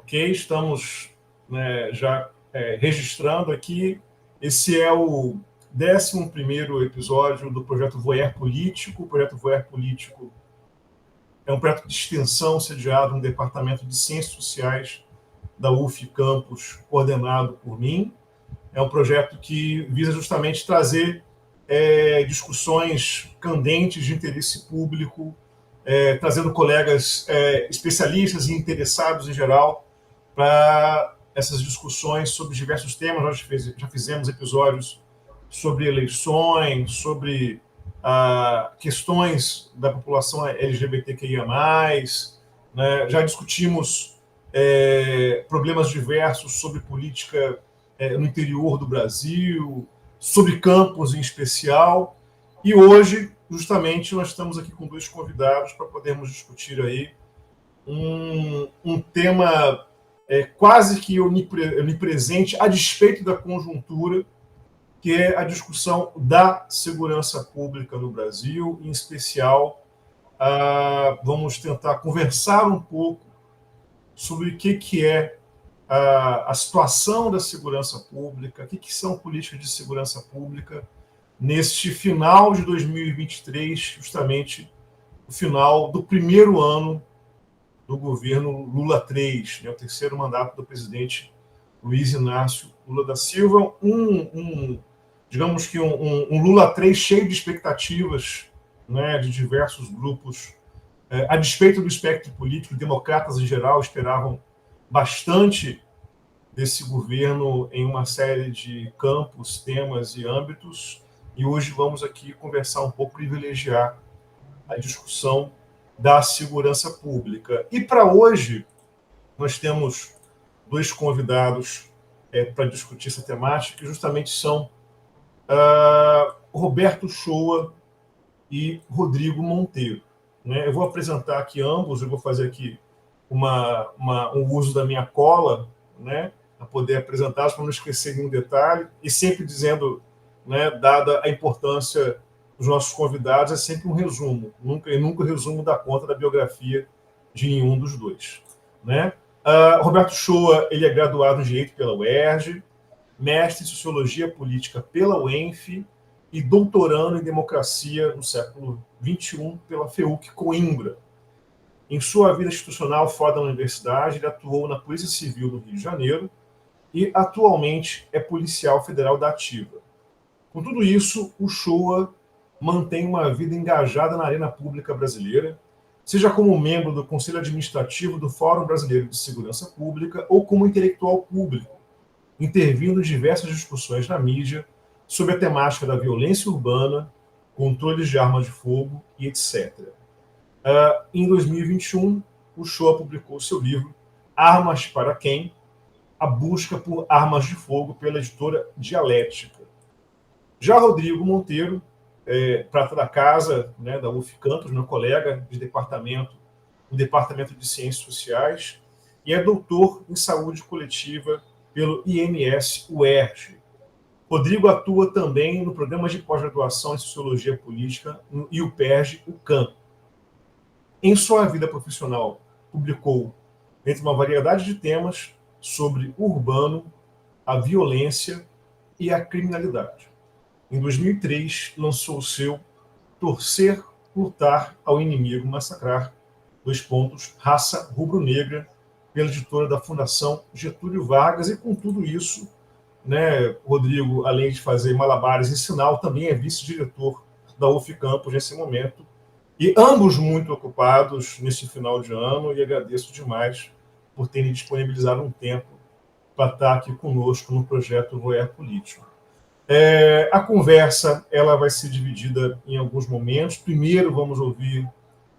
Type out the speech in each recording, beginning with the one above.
Ok, estamos, né, já registrando aqui. Esse é o 11º episódio do projeto Voyeur Político. O projeto Voyeur Político é um projeto de extensão sediado no Departamento de Ciências Sociais da UF Campus, coordenado por mim. É um projeto que visa justamente trazer discussões candentes de interesse público, trazendo colegas especialistas e interessados em geral para essas discussões sobre diversos temas. Nós já fizemos episódios sobre eleições, sobre questões da população LGBTQIA+, né? Já discutimos problemas diversos sobre política no interior do Brasil, sobre campos em especial, e hoje, justamente, nós estamos aqui com dois convidados para podermos discutir aí um tema quase que onipresente, a despeito da conjuntura, que é a discussão da segurança pública no Brasil, em especial, vamos tentar conversar um pouco sobre o que é a situação da segurança pública, o que são políticas de segurança pública neste final de 2023, justamente o final do primeiro ano do governo Lula III, né, o terceiro mandato do presidente Luiz Inácio Lula da Silva, digamos que um Lula III cheio de expectativas, né, de diversos grupos, a despeito do espectro político, democratas em geral esperavam bastante desse governo em uma série de campos, temas e âmbitos, e hoje vamos aqui conversar um pouco, privilegiar a discussão da segurança pública. E para hoje, nós temos dois convidados para discutir essa temática, que justamente são Roberto Shoa e Rodrigo Monteiro. Né? Eu vou apresentar aqui ambos, eu vou fazer aqui um uso da minha cola, né, para poder apresentá-los, para não esquecer nenhum detalhe, e sempre dizendo, né, dada a importância dos nossos convidados, é sempre um resumo, nunca resumo da conta da biografia de nenhum dos dois. Né? Roberto Shoa, ele é graduado em Direito pela UERJ, mestre em Sociologia Política pela UENF e doutorando em Democracia no século XXI pela FEUC Coimbra. Em sua vida institucional fora da universidade, ele atuou na Polícia Civil do Rio de Janeiro e atualmente é policial federal da Ativa. Com tudo isso, o Shoa mantém uma vida engajada na arena pública brasileira, seja como membro do Conselho Administrativo do Fórum Brasileiro de Segurança Pública ou como intelectual público, intervindo em diversas discussões na mídia sobre a temática da violência urbana, controles de armas de fogo e etc. Em 2021, o Shoa publicou seu livro Armas para Quem? A busca por armas de fogo, pela editora Dialética. Já Rodrigo Monteiro, prata da casa, né, da UF Campus, meu colega de departamento, no Departamento de Ciências Sociais, e é doutor em saúde coletiva pelo IMS UERJ. Rodrigo atua também no programa de pós-graduação em Sociologia Política no IUPERJ-UCAM. Em sua vida profissional, publicou, entre uma variedade de temas, sobre o urbano, a violência e a criminalidade. Em 2003, lançou o seu Torcer, Lutar ao Inimigo, Massacrar, Raça Rubro-Negra, pela editora da Fundação Getúlio Vargas, e com tudo isso, né, Rodrigo, além de fazer malabares em sinal, também é vice-diretor da UF Campus nesse momento, e ambos muito ocupados nesse final de ano, e agradeço demais por terem disponibilizado um tempo para estar aqui conosco no projeto Voyeur Político. A conversa ela vai ser dividida em alguns momentos. Primeiro vamos ouvir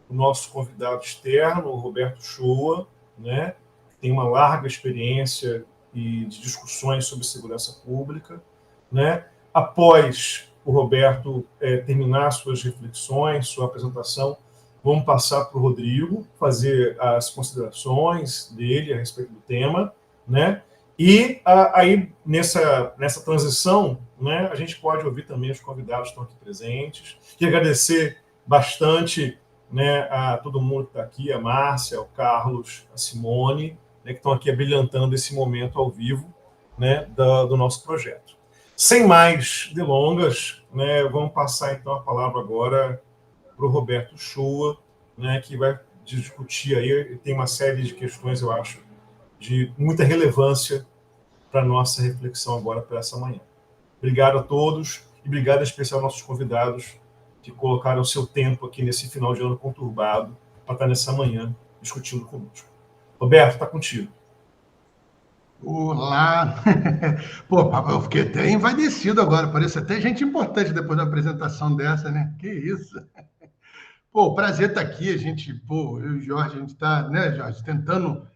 o nosso convidado externo, o Roberto Shoa, né, que tem uma larga experiência de discussões sobre segurança pública. Né? Após o Roberto terminar suas reflexões, sua apresentação, vamos passar para o Rodrigo fazer as considerações dele a respeito do tema, né? E aí, nessa transição, né, a gente pode ouvir também os convidados que estão aqui presentes, e agradecer bastante, né, a todo mundo que está aqui, a Márcia, o Carlos, a Simone, né, que estão aqui abrilhantando esse momento ao vivo, né, do nosso projeto. Sem mais delongas, né, vamos passar então a palavra agora para o Roberto Shoa, né, que vai discutir aí, tem uma série de questões, eu acho, de muita relevância para a nossa reflexão agora para essa manhã. Obrigado a todos e obrigado em especial aos nossos convidados que colocaram o seu tempo aqui nesse final de ano conturbado para estar nessa manhã discutindo conosco. Roberto, está contigo. Olá! Pô, papai, eu fiquei até envaidecido agora, parece até gente importante depois da apresentação dessa, né? Que isso! Pô, prazer estar aqui, a gente, pô, eu e o Jorge, a gente está, né, Jorge, tentando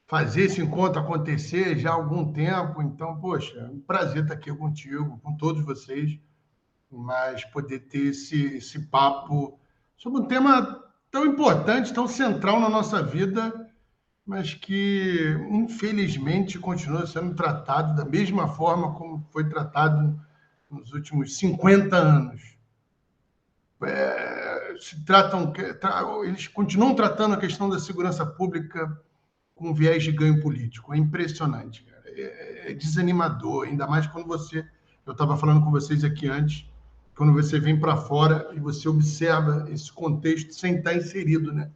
fazer esse encontro acontecer já há algum tempo, então, poxa, é um prazer estar aqui contigo, com todos vocês, mas poder ter esse papo sobre um tema tão importante, tão central na nossa vida, mas que, infelizmente, continua sendo tratado da mesma forma como foi tratado nos últimos 50 anos. Eles continuam tratando a questão da segurança pública com viés de ganho político. É impressionante, cara. É desanimador, ainda mais quando eu estava falando com vocês aqui antes, quando você vem para fora e você observa esse contexto sem estar inserido, né?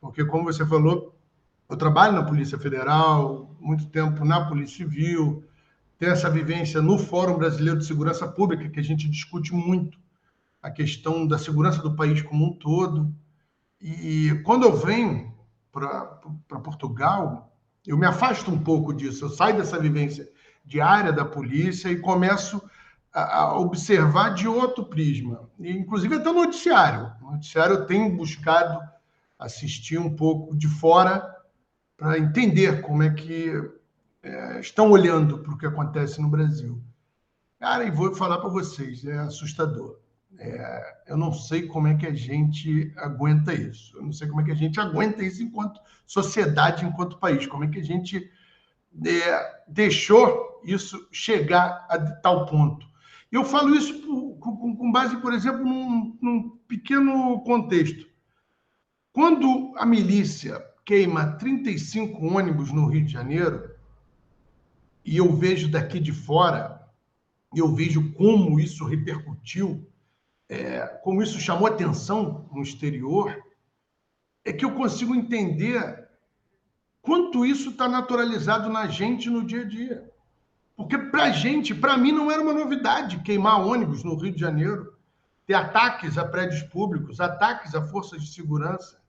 Porque, como você falou, eu trabalho na Polícia Federal, muito tempo na Polícia Civil, tenho essa vivência no Fórum Brasileiro de Segurança Pública, que a gente discute muito a questão da segurança do país como um todo. E quando eu venho para Portugal, eu me afasto um pouco disso, eu saio dessa vivência diária da polícia e começo a observar de outro prisma, e, inclusive até no noticiário. No noticiário eu tenho buscado assistir um pouco de fora para entender como é que estão olhando para o que acontece no Brasil. Cara, e vou falar para vocês, é assustador. Eu não sei como é que a gente aguenta isso. Eu não sei como é que a gente aguenta isso enquanto sociedade, enquanto país. Como é que a gente deixou isso chegar a tal ponto. Eu falo isso com base, por exemplo, num pequeno contexto. Quando a milícia queima 35 ônibus no Rio de Janeiro, e eu vejo daqui de fora, eu vejo como isso repercutiu, como isso chamou atenção no exterior, é que eu consigo entender quanto isso está naturalizado na gente no dia a dia. Porque para a gente, para mim, não era uma novidade queimar ônibus no Rio de Janeiro, ter ataques a prédios públicos, ataques a forças de segurança.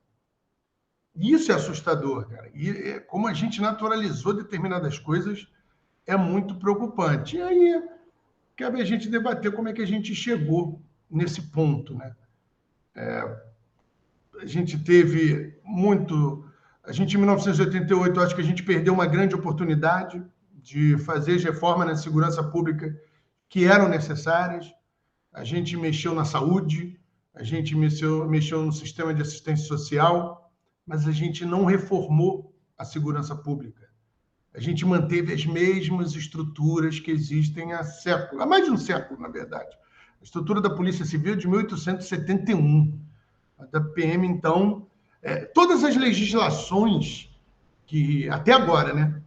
Isso é assustador, cara. E como a gente naturalizou determinadas coisas é muito preocupante. E aí cabe a gente debater como é que a gente chegou nesse ponto, né? A gente teve muito... A gente, em 1988, acho que a gente perdeu uma grande oportunidade de fazer as reformas na segurança pública que eram necessárias. A gente mexeu na saúde, a gente mexeu no sistema de assistência social, mas a gente não reformou a segurança pública. A gente manteve as mesmas estruturas que existem há séculos, há mais de um século, na verdade. A estrutura da Polícia Civil é de 1871. A da PM, então, todas as legislações que, até agora, né,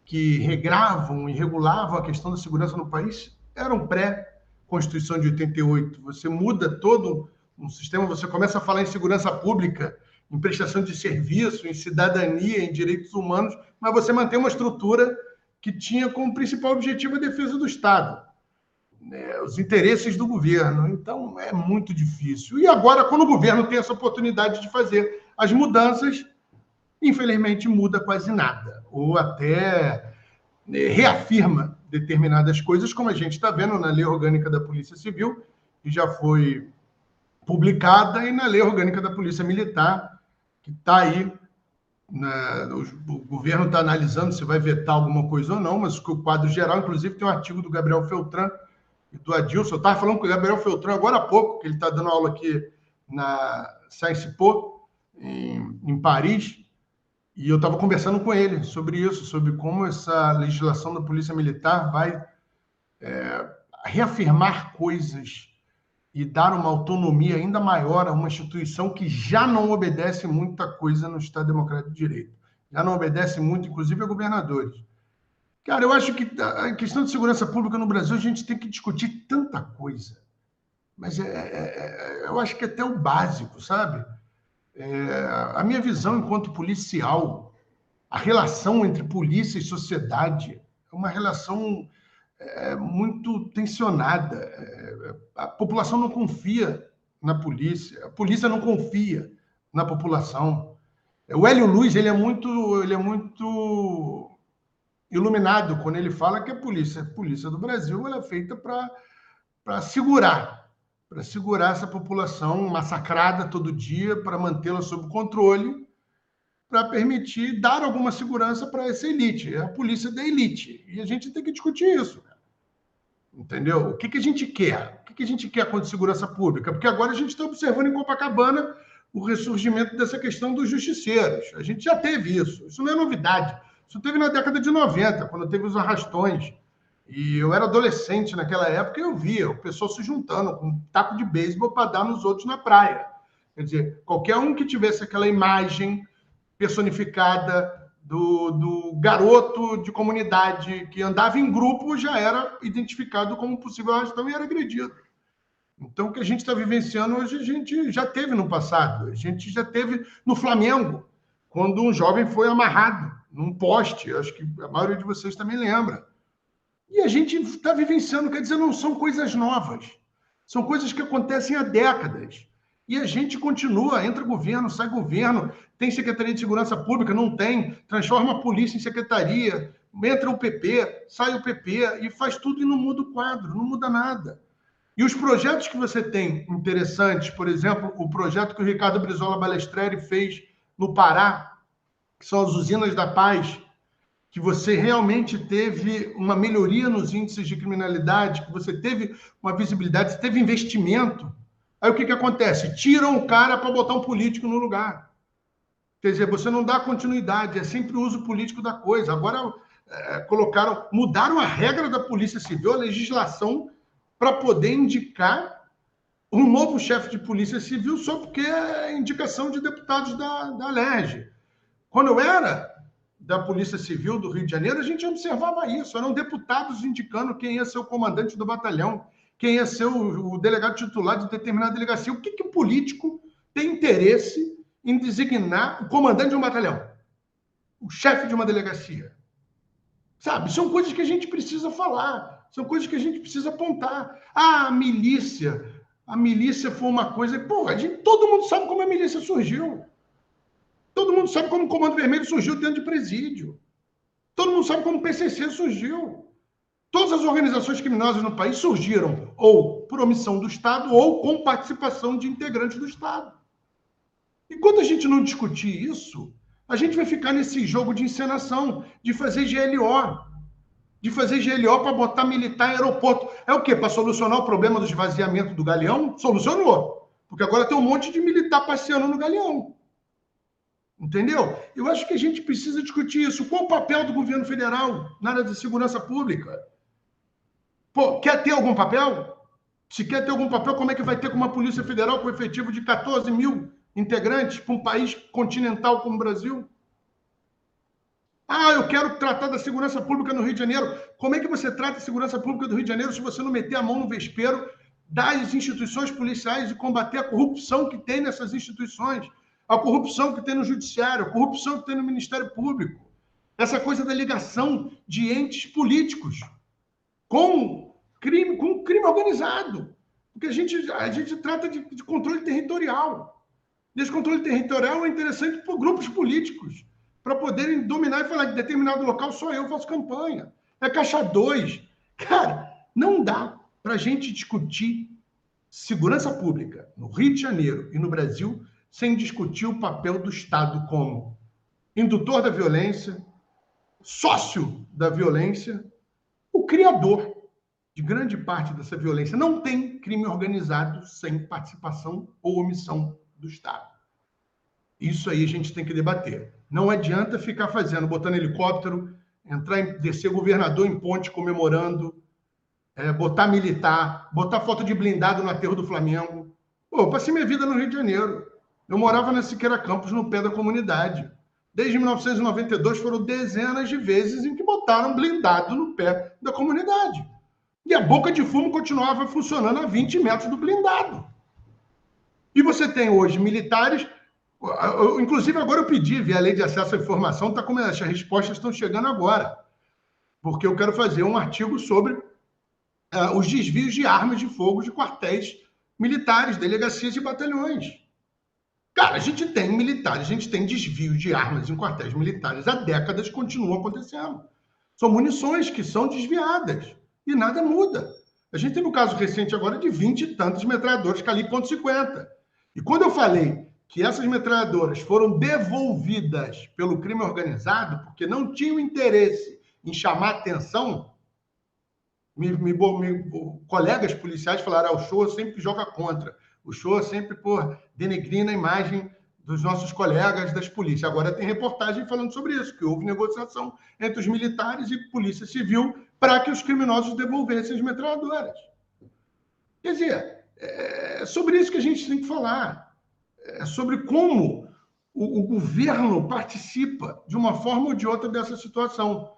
que regravam e regulavam a questão da segurança no país eram pré-Constituição de 88. Você muda todo um sistema, você começa a falar em segurança pública, em prestação de serviço, em cidadania, em direitos humanos, mas você mantém uma estrutura que tinha como principal objetivo a defesa do Estado, né, os interesses do governo. Então, é muito difícil. E agora, quando o governo tem essa oportunidade de fazer as mudanças, infelizmente muda quase nada, ou até reafirma determinadas coisas, como a gente está vendo na Lei Orgânica da Polícia Civil, que já foi publicada, e na Lei Orgânica da Polícia Militar, que está aí, o governo está analisando se vai vetar alguma coisa ou não, mas o quadro geral, inclusive, tem um artigo do Gabriel Feltran e do Adilson. Eu estava falando com o Gabriel Feltran agora há pouco, que ele está dando aula aqui na Sciences Po, em Paris, e eu estava conversando com ele sobre isso, sobre como essa legislação da Polícia Militar vai reafirmar coisas e dar uma autonomia ainda maior a uma instituição que já não obedece muita coisa no Estado Democrático de Direito. já não obedece muito, inclusive, a governadores. Cara, eu acho que a questão de segurança pública no Brasil, a gente tem que discutir tanta coisa. Mas eu acho que é até o básico, sabe? A minha visão enquanto policial, a relação entre polícia e sociedade é uma relação muito tensionada. A população não confia na polícia, a polícia não confia na população. O Hélio Luz, ele é muito iluminado quando ele fala que a polícia do Brasil, ela é feita para segurar essa população massacrada todo dia, para mantê-la sob controle, para permitir dar alguma segurança para essa elite, a polícia da elite. E a gente tem que discutir isso. Entendeu? O que a gente quer? O que a gente quer com a segurança pública? Porque agora a gente está observando em Copacabana o ressurgimento dessa questão dos justiceiros. A gente já teve isso. Isso não é novidade. Isso teve na década de 90, quando teve os arrastões. E eu era adolescente naquela época e eu via o pessoal se juntando com um taco de beisebol para dar nos outros na praia. Quer dizer, qualquer um que tivesse aquela imagem personificada do garoto de comunidade que andava em grupo já era identificado como possível arrastão e era agredido. Então, o que a gente está vivenciando hoje, a gente já teve no passado. A gente já teve no Flamengo, quando um jovem foi amarrado num poste. Acho que a maioria de vocês também lembra. E a gente está vivenciando, quer dizer, não são coisas novas. São coisas que acontecem há décadas. E a gente continua, entra governo, sai governo, tem Secretaria de Segurança Pública, não tem, transforma a polícia em secretaria, entra o PP, sai o PP e faz tudo e não muda o quadro, não muda nada. E os projetos que você tem interessantes, por exemplo, o projeto que o Ricardo Brizola Balestreri fez no Pará, que são as usinas da paz, que você realmente teve uma melhoria nos índices de criminalidade, que você teve uma visibilidade, você teve investimento. Aí o que acontece? Tiram o cara para botar um político no lugar. Quer dizer, você não dá continuidade, é sempre o uso político da coisa. Agora mudaram a regra da Polícia Civil, a legislação, para poder indicar um novo chefe de Polícia Civil só porque é indicação de deputados da LERJ. Quando eu era da Polícia Civil do Rio de Janeiro, a gente observava isso. Eram deputados indicando quem ia ser o comandante do batalhão, quem ia ser o delegado titular de determinada delegacia. O que o político tem interesse em designar o comandante de um batalhão? O chefe de uma delegacia? Sabe? São coisas que a gente precisa falar. São coisas que a gente precisa apontar. A milícia foi uma coisa... Pô, todo mundo sabe como a milícia surgiu. Todo mundo sabe como o Comando Vermelho surgiu dentro de presídio. Todo mundo sabe como o PCC surgiu. Todas as organizações criminosas no país surgiram ou por omissão do Estado ou com participação de integrantes do Estado. Enquanto a gente não discutir isso, a gente vai ficar nesse jogo de encenação, de fazer GLO. De fazer GLO para botar militar em aeroporto. É o quê? Para solucionar o problema do esvaziamento do Galeão? Solucionou. Porque agora tem um monte de militar passeando no Galeão. Entendeu? Eu acho que a gente precisa discutir isso. Qual o papel do governo federal na área de segurança pública? Pô, quer ter algum papel? Se quer ter algum papel, como é que vai ter com uma Polícia Federal com efetivo de 14 mil integrantes para um país continental como o Brasil? Ah, eu quero tratar da segurança pública no Rio de Janeiro. Como é que você trata a segurança pública do Rio de Janeiro se você não meter a mão no vespeiro das instituições policiais e combater a corrupção que tem nessas instituições, a corrupção que tem no judiciário, a corrupção que tem no Ministério Público, essa coisa da ligação de entes políticos com crime organizado? Porque a gente trata de controle territorial. Esse controle territorial é interessante para grupos políticos, para poderem dominar e falar que determinado local só eu faço campanha. É caixa 2. Cara, não dá para a gente discutir segurança pública no Rio de Janeiro e no Brasil sem discutir o papel do Estado como indutor da violência, sócio da violência, o criador de grande parte dessa violência. Não tem crime organizado sem participação ou omissão do Estado. Isso aí a gente tem que debater. Não adianta ficar botando helicóptero, descer governador em ponte comemorando, botar militar, botar foto de blindado no aterro do Flamengo. Pô, eu passei minha vida no Rio de Janeiro. Eu morava na Siqueira Campos, no pé da comunidade. Desde 1992 foram dezenas de vezes em que botaram blindado no pé da comunidade. E a boca de fumo continuava funcionando a 20 metros do blindado. E você tem hoje militares, inclusive agora eu pedi, via Lei de Acesso à Informação, as respostas estão chegando agora, porque eu quero fazer um artigo sobre os desvios de armas de fogo de quartéis militares, delegacias e batalhões. Cara, a gente tem militares, a gente tem desvio de armas em quartéis militares há décadas, continua acontecendo. São munições que são desviadas e nada muda. A gente tem um caso recente agora de 20 e tantas metralhadoras calibre .50. E quando eu falei que essas metralhadoras foram devolvidas pelo crime organizado porque não tinham interesse em chamar atenção, colegas policiais falaram: o Shoa sempre joga contra. O Shoa sempre denegrindo a imagem dos nossos colegas das polícias. Agora tem reportagem falando sobre isso, que houve negociação entre os militares e polícia civil para que os criminosos devolvessem as metralhadoras. Quer dizer, é sobre isso que a gente tem que falar. É sobre como o governo participa, de uma forma ou de outra, dessa situação.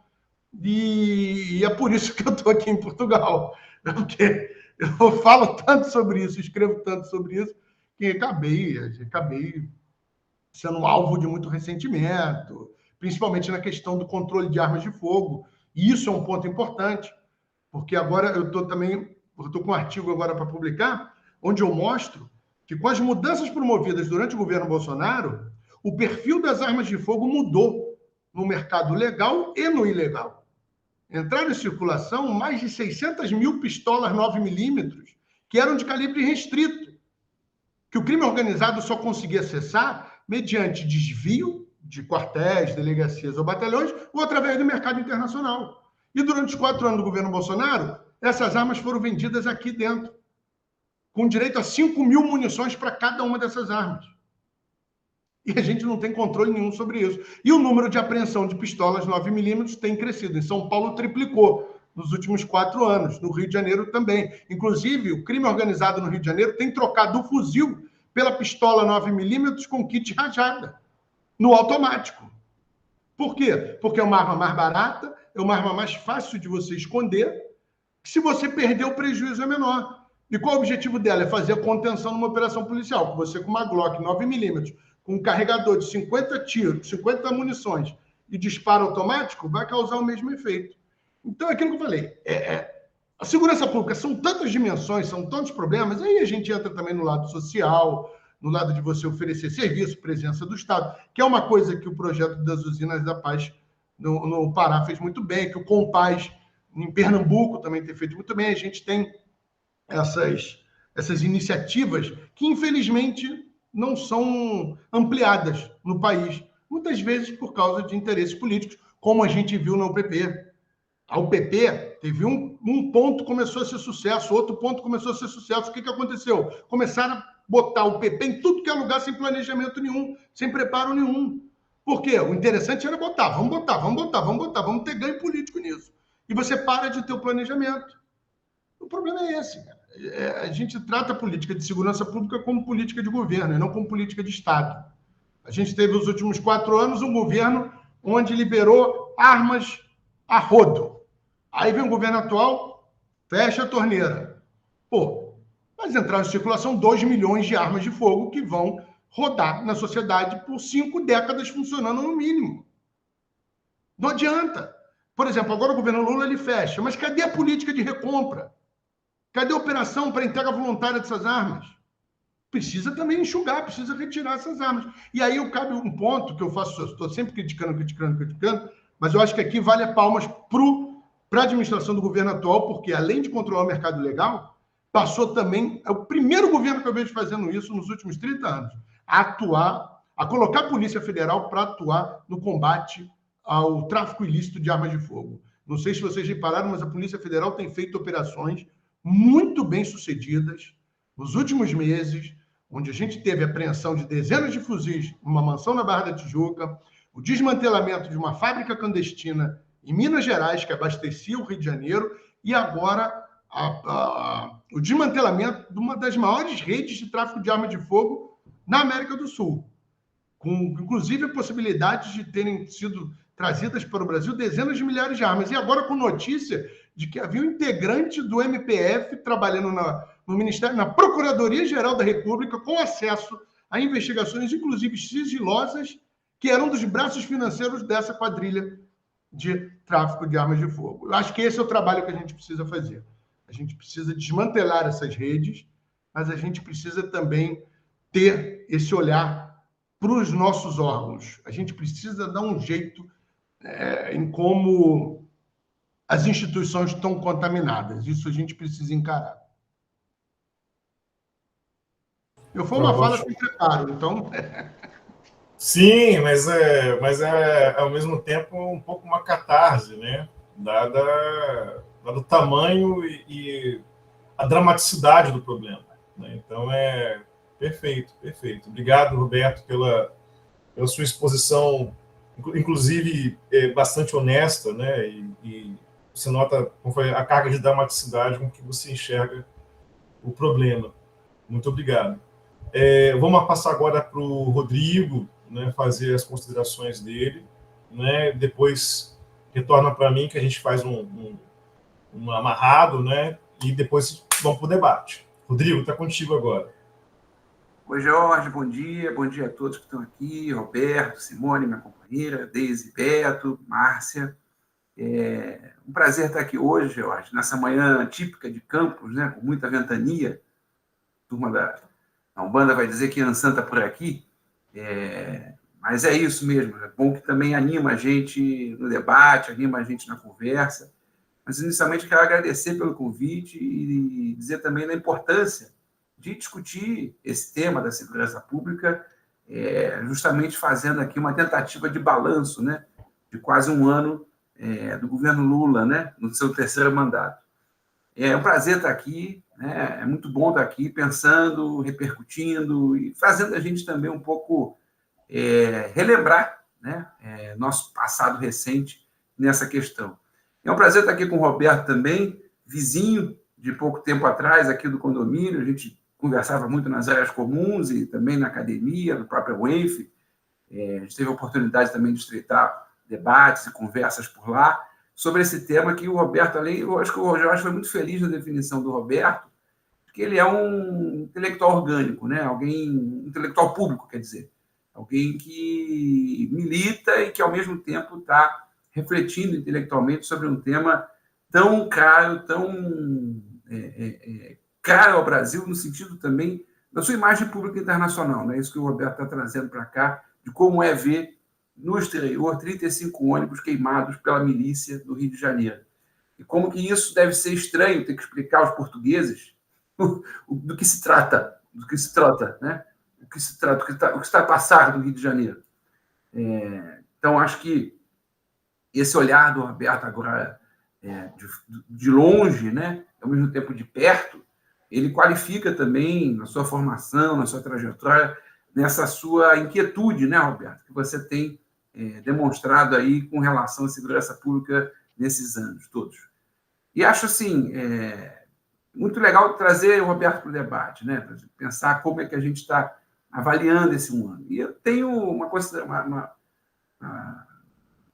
E é por isso que eu estou aqui em Portugal. Porque eu falo tanto sobre isso, escrevo tanto sobre isso, que acabei sendo alvo de muito ressentimento, principalmente na questão do controle de armas de fogo. E isso é um ponto importante, porque agora eu estou com um artigo agora para publicar, onde eu mostro que com as mudanças promovidas durante o governo Bolsonaro, o perfil das armas de fogo mudou no mercado legal e no ilegal. Entraram em circulação mais de 600 mil pistolas 9mm, que eram de calibre restrito, que o crime organizado só conseguia acessar mediante desvio de quartéis, delegacias ou batalhões, ou através do mercado internacional. E durante os 4 anos do governo Bolsonaro, essas armas foram vendidas aqui dentro, com direito a 5 mil munições para cada uma dessas armas. E a gente não tem controle nenhum sobre isso. E o número de apreensão de pistolas 9mm tem crescido. Em São Paulo triplicou nos últimos 4 anos. No Rio de Janeiro também. Inclusive, o crime organizado no Rio de Janeiro tem trocado o fuzil pela pistola 9mm com kit rajada, no automático. Por quê? Porque é uma arma mais barata, é uma arma mais fácil de você esconder, que se você perder, o prejuízo é menor. E qual o objetivo dela? É fazer a contenção numa operação policial. Você com uma Glock 9mm, com um carregador de 50 tiros, 50 munições e disparo automático, vai causar o mesmo efeito. Então, é aquilo que eu falei. A segurança pública são tantas dimensões, são tantos problemas, aí a gente entra também no lado social, no lado de você oferecer serviço, presença do Estado, que é uma coisa que o projeto das Usinas da Paz no Pará fez muito bem, que o Compaz em Pernambuco também tem feito muito bem. A gente tem essas iniciativas que, infelizmente, não são ampliadas no país, muitas vezes por causa de interesses políticos, como a gente viu na UPP. A UPP teve um ponto começou a ser sucesso, outro ponto começou a ser sucesso. O que aconteceu? Começaram a botar o PP em tudo que é lugar sem planejamento nenhum, sem preparo nenhum. Por quê? O interessante era vamos ter ganho político nisso. E você para de ter o planejamento. O problema é esse, cara. A gente trata a política de segurança pública como política de governo, e não como política de Estado. A gente teve, nos últimos 4 anos, um governo onde liberou armas a rodo. Aí vem o governo atual, fecha a torneira. Mas entraram em circulação 2 milhões de armas de fogo que vão rodar na sociedade por 5 décadas funcionando no mínimo. Não adianta. Por exemplo, agora o governo Lula ele fecha, mas cadê a política de recompra? Cadê a operação para entrega voluntária dessas armas? Precisa também enxugar, precisa retirar essas armas. E aí cabe um ponto que eu faço, estou sempre criticando, mas eu acho que aqui vale a palmas para a administração do governo atual, porque além de controlar o mercado legal, passou também, é o primeiro governo que eu vejo fazendo isso nos últimos 30 anos, a colocar a Polícia Federal para atuar no combate ao tráfico ilícito de armas de fogo. Não sei se vocês repararam, mas a Polícia Federal tem feito operações muito bem sucedidas nos últimos meses, onde a gente teve a apreensão de dezenas de fuzis numa mansão na Barra da Tijuca, o desmantelamento de uma fábrica clandestina em Minas Gerais, que abastecia o Rio de Janeiro, e agora o desmantelamento de uma das maiores redes de tráfico de arma de fogo na América do Sul. com, inclusive, a possibilidade de terem sido trazidas para o Brasil dezenas de milhares de armas. E agora com notícia de que havia um integrante do MPF trabalhando no Ministério, na Procuradoria-Geral da República, com acesso a investigações, inclusive sigilosas, que eram dos braços financeiros dessa quadrilha de tráfico de armas de fogo. Eu acho que esse é o trabalho que a gente precisa fazer. A gente precisa desmantelar essas redes, mas a gente precisa também ter esse olhar para os nossos órgãos. A gente precisa dar um jeito em como as instituições estão contaminadas. Isso a gente precisa encarar. Eu fui uma fala sem preparo, então... Sim, mas é ao mesmo tempo um pouco uma catarse, né? Dado o tamanho e a dramaticidade do problema, né? Então é perfeito, perfeito. Obrigado, Roberto, pela sua exposição, inclusive bastante honesta, né? E você nota como foi a carga de dramaticidade com que você enxerga o problema. Muito obrigado. Vamos passar agora para o Rodrigo, né, fazer as considerações dele, né, depois retorna para mim que a gente faz um amarrado, né, e depois vamos para o debate. Rodrigo, está contigo agora. Oi, Jorge, bom dia a todos que estão aqui, Roberto, Simone, minha companheira, Deise, Beto, Márcia. Um prazer estar aqui hoje, Jorge, nessa manhã típica de Campos, né, com muita ventania. A turma da Umbanda vai dizer que Ansan está por aqui, mas é isso mesmo, é bom que também anima a gente no debate, anima a gente na conversa. Mas, inicialmente, quero agradecer pelo convite e dizer também da importância de discutir esse tema da segurança pública, justamente fazendo aqui uma tentativa de balanço, né, de quase um ano do governo Lula, né, no seu terceiro mandato. É um prazer estar aqui, né, é muito bom estar aqui pensando, repercutindo e fazendo a gente também um pouco relembrar, né, nosso passado recente nessa questão. É um prazer estar aqui com o Roberto também, vizinho de pouco tempo atrás aqui do condomínio. A gente conversava muito nas áreas comuns e também na academia, no próprio UENF. A gente teve a oportunidade também de estreitar debates e conversas por lá sobre esse tema que o Roberto, eu acho que o Jorge foi muito feliz na definição do Roberto, porque ele é um intelectual orgânico, né? Um intelectual público, quer dizer, alguém que milita e que, ao mesmo tempo, está refletindo intelectualmente sobre um tema tão caro, tão caro ao Brasil, no sentido também da sua imagem pública internacional. Né? Isso que o Roberto está trazendo para cá, de como é ver no exterior 35 ônibus queimados pela milícia do Rio de Janeiro. E como que isso deve ser estranho, ter que explicar aos portugueses do que se trata, né? O que está a passar do Rio de Janeiro. Então, acho que esse olhar do Roberto agora de longe, né, ao mesmo tempo de perto, ele qualifica também na sua formação, na sua trajetória, nessa sua inquietude, né, Roberto, que você tem demonstrado aí com relação à segurança pública nesses anos todos. E acho, assim, muito legal trazer o Roberto para o debate, né, para pensar como é que a gente está avaliando esse um ano. E eu tenho uma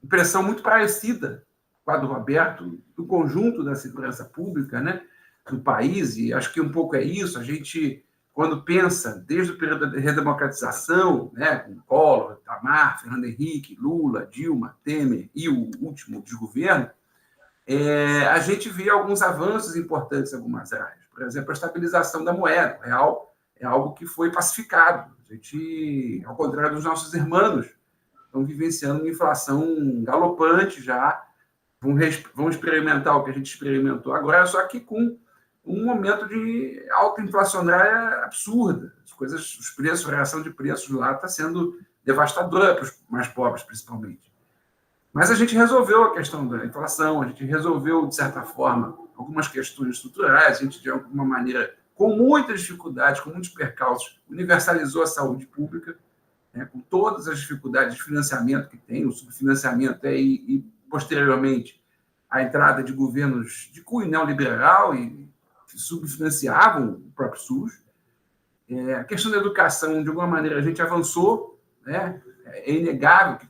impressão muito parecida com a do Roberto, do conjunto da segurança pública, né, do país, e acho que um pouco é isso. A gente, quando pensa, desde o período da redemocratização, né, com Collor, Itamar, Fernando Henrique, Lula, Dilma, Temer e o último desgoverno, a gente vê alguns avanços importantes em algumas áreas. Por exemplo, a estabilização da moeda. O real é algo que foi pacificado. A gente, ao contrário dos nossos irmãos, estão vivenciando uma inflação galopante já, vão experimentar o que a gente experimentou agora, só que com um momento de alta inflacionária absurda. Os preços, a reação de preços lá está sendo devastadora para os mais pobres, principalmente. Mas a gente resolveu a questão da inflação, a gente resolveu, de certa forma, algumas questões estruturais, a gente, de alguma maneira, com muitas dificuldades, com muitos percalços, universalizou a saúde pública, né, com todas as dificuldades de financiamento que tem, o subfinanciamento e posteriormente, a entrada de governos de cunho neoliberal e que subfinanciavam o próprio SUS. A questão da educação, de alguma maneira, a gente avançou, né? É inegável que,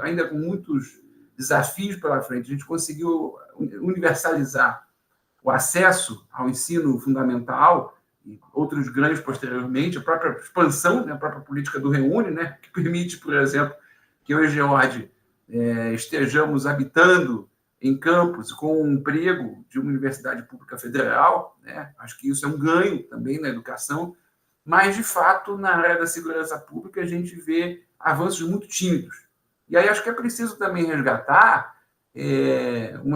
ainda com muitos desafios pela frente, a gente conseguiu universalizar o acesso ao ensino fundamental e outros ganhos posteriormente, a própria expansão, né, a própria política do Reúne, né, que permite, por exemplo, que eu e George estejamos habitando em campos com um emprego de uma universidade pública federal, né? Acho que isso é um ganho também na educação, mas, de fato, na área da segurança pública, a gente vê avanços muito tímidos. E aí acho que é preciso também resgatar um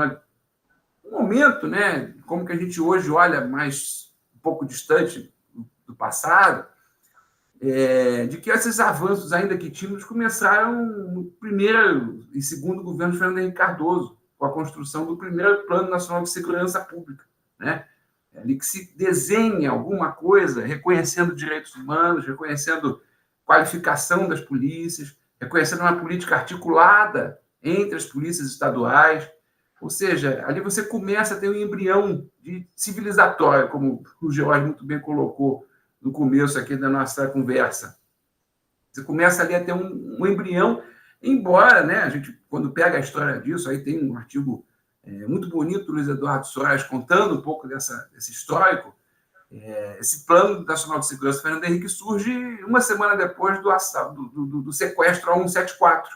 momento, né, como que a gente hoje olha mais um pouco distante do passado, de que esses avanços, ainda que tímidos, começaram no primeiro e segundo governo de Fernando Henrique Cardoso, com a construção do primeiro Plano Nacional de Segurança Pública, né? Ali que se desenha alguma coisa reconhecendo direitos humanos, reconhecendo qualificação das polícias, reconhecendo uma política articulada entre as polícias estaduais. Ou seja, ali você começa a ter um embrião de civilizatório, como o George muito bem colocou no começo aqui da nossa conversa. Você começa ali a ter um embrião, embora, né, a gente, quando pega a história disso, aí tem um artigo muito bonito do Luiz Eduardo Soares contando um pouco desse histórico. Esse Plano Nacional de Segurança do Fernando Henrique surge uma semana depois do sequestro a 174,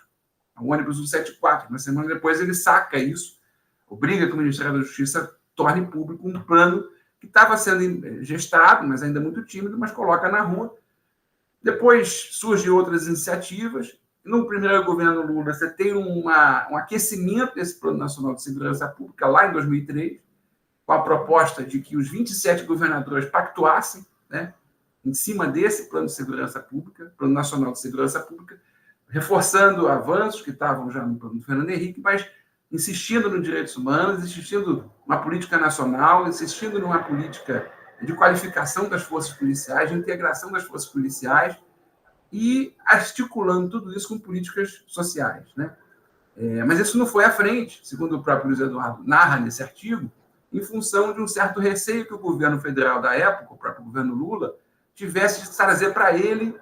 ao ônibus 174. Uma semana depois ele saca isso, obriga que o Ministério da Justiça torne público um plano que estava sendo gestado, mas ainda muito tímido, mas coloca na rua. Depois surgem outras iniciativas. No primeiro governo Lula, você tem um aquecimento desse Plano Nacional de Segurança Pública, lá em 2003, com a proposta de que os 27 governadores pactuassem, né, em cima desse Plano de Segurança Pública, Plano Nacional de Segurança Pública, reforçando avanços que estavam já no plano do Fernando Henrique, mas insistindo nos direitos humanos, insistindo numa política nacional, insistindo numa política de qualificação das forças policiais, de integração das forças policiais, e articulando tudo isso com políticas sociais, né? Mas isso não foi à frente, segundo o próprio Luiz Eduardo narra nesse artigo, em função de um certo receio que o governo federal da época, o próprio governo Lula, tivesse de trazer para ele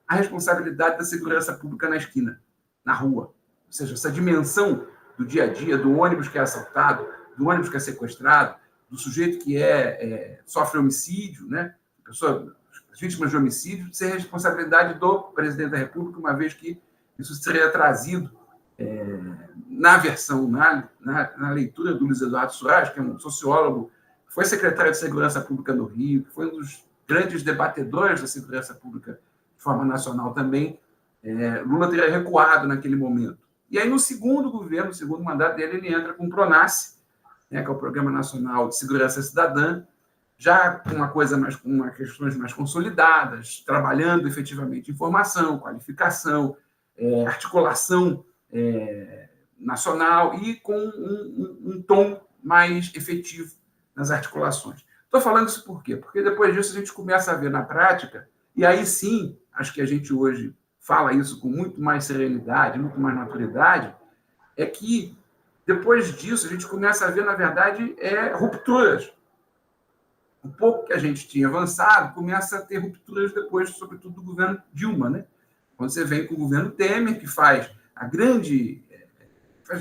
a responsabilidade da segurança pública na esquina, na rua. Ou seja, essa dimensão do dia a dia, do ônibus que é assaltado, do ônibus que é sequestrado, do sujeito que sofre homicídio, né? As vítimas de homicídio, ser responsabilidade do presidente da República, uma vez que isso seria trazido na versão, na leitura do Luiz Eduardo Soares, que é um sociólogo, foi secretário de Segurança Pública no Rio, que foi um dos grandes debatedores da segurança pública de forma nacional também. Lula teria recuado naquele momento. E aí, no segundo governo, no segundo mandato dele, ele entra com o PRONASSE, né, que é o Programa Nacional de Segurança Cidadã, já com questões mais consolidadas, trabalhando efetivamente informação, qualificação, articulação nacional e com um tom mais efetivo nas articulações. Estou falando isso por quê? Porque depois disso a gente começa a ver na prática, e aí sim, acho que a gente hoje fala isso com muito mais serenidade, muito mais maturidade, é que depois disso a gente começa a ver, na verdade, rupturas. O pouco que a gente tinha avançado começa a ter rupturas depois, sobretudo do governo Dilma, né? Quando você vem com o governo Temer, que faz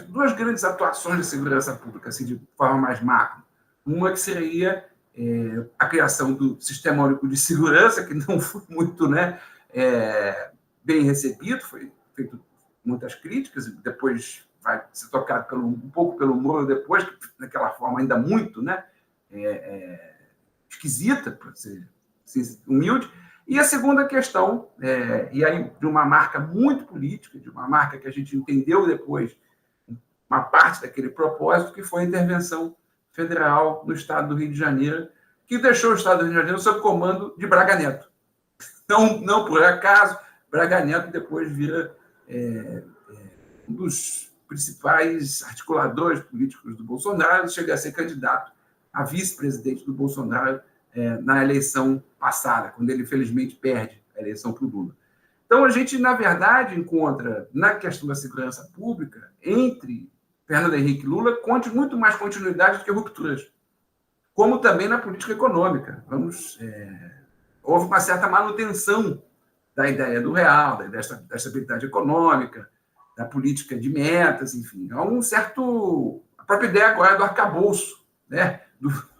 duas grandes atuações de segurança pública, assim, de forma mais macro. Uma que seria a criação do Sistema Único de Segurança, que não foi muito, né, bem recebido, foi feito muitas críticas, e depois vai ser tocado um pouco pelo Moro depois, daquela forma ainda muito, né, esquisita, para ser humilde. E a segunda questão, e aí de uma marca muito política, de uma marca que a gente entendeu depois, uma parte daquele propósito, que foi a intervenção federal no estado do Rio de Janeiro, que deixou o estado do Rio de Janeiro sob comando de Braga Neto. Não por acaso, Braga Neto depois vira um dos principais articuladores políticos do Bolsonaro, chega a ser candidato a vice-presidente do Bolsonaro na eleição passada, quando ele, infelizmente, perde a eleição para o Lula. Então, a gente, na verdade, encontra, na questão da segurança pública, entre Fernando Henrique e Lula, muito mais continuidade do que rupturas, como também na política econômica. Houve uma certa manutenção da ideia do real, da estabilidade econômica, da política de metas, enfim. Há um certo... A própria ideia agora do arcabouço, né,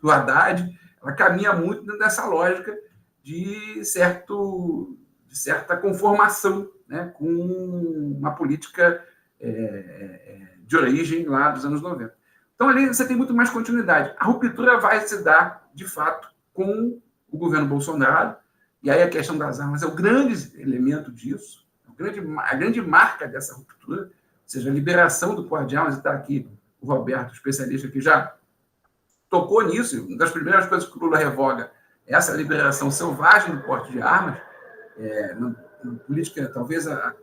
do Haddad, ela caminha muito nessa lógica de certa conformação, né, com uma política de origem lá dos anos 90. Então, ali você tem muito mais continuidade. A ruptura vai se dar, de fato, com o governo Bolsonaro, e aí a questão das armas é o grande elemento disso, a grande marca dessa ruptura, ou seja, a liberação do porte de armas, e está aqui o Roberto, especialista, que já tocou nisso. Uma das primeiras coisas que o Lula revoga é essa liberação selvagem do porte de armas, na política, talvez a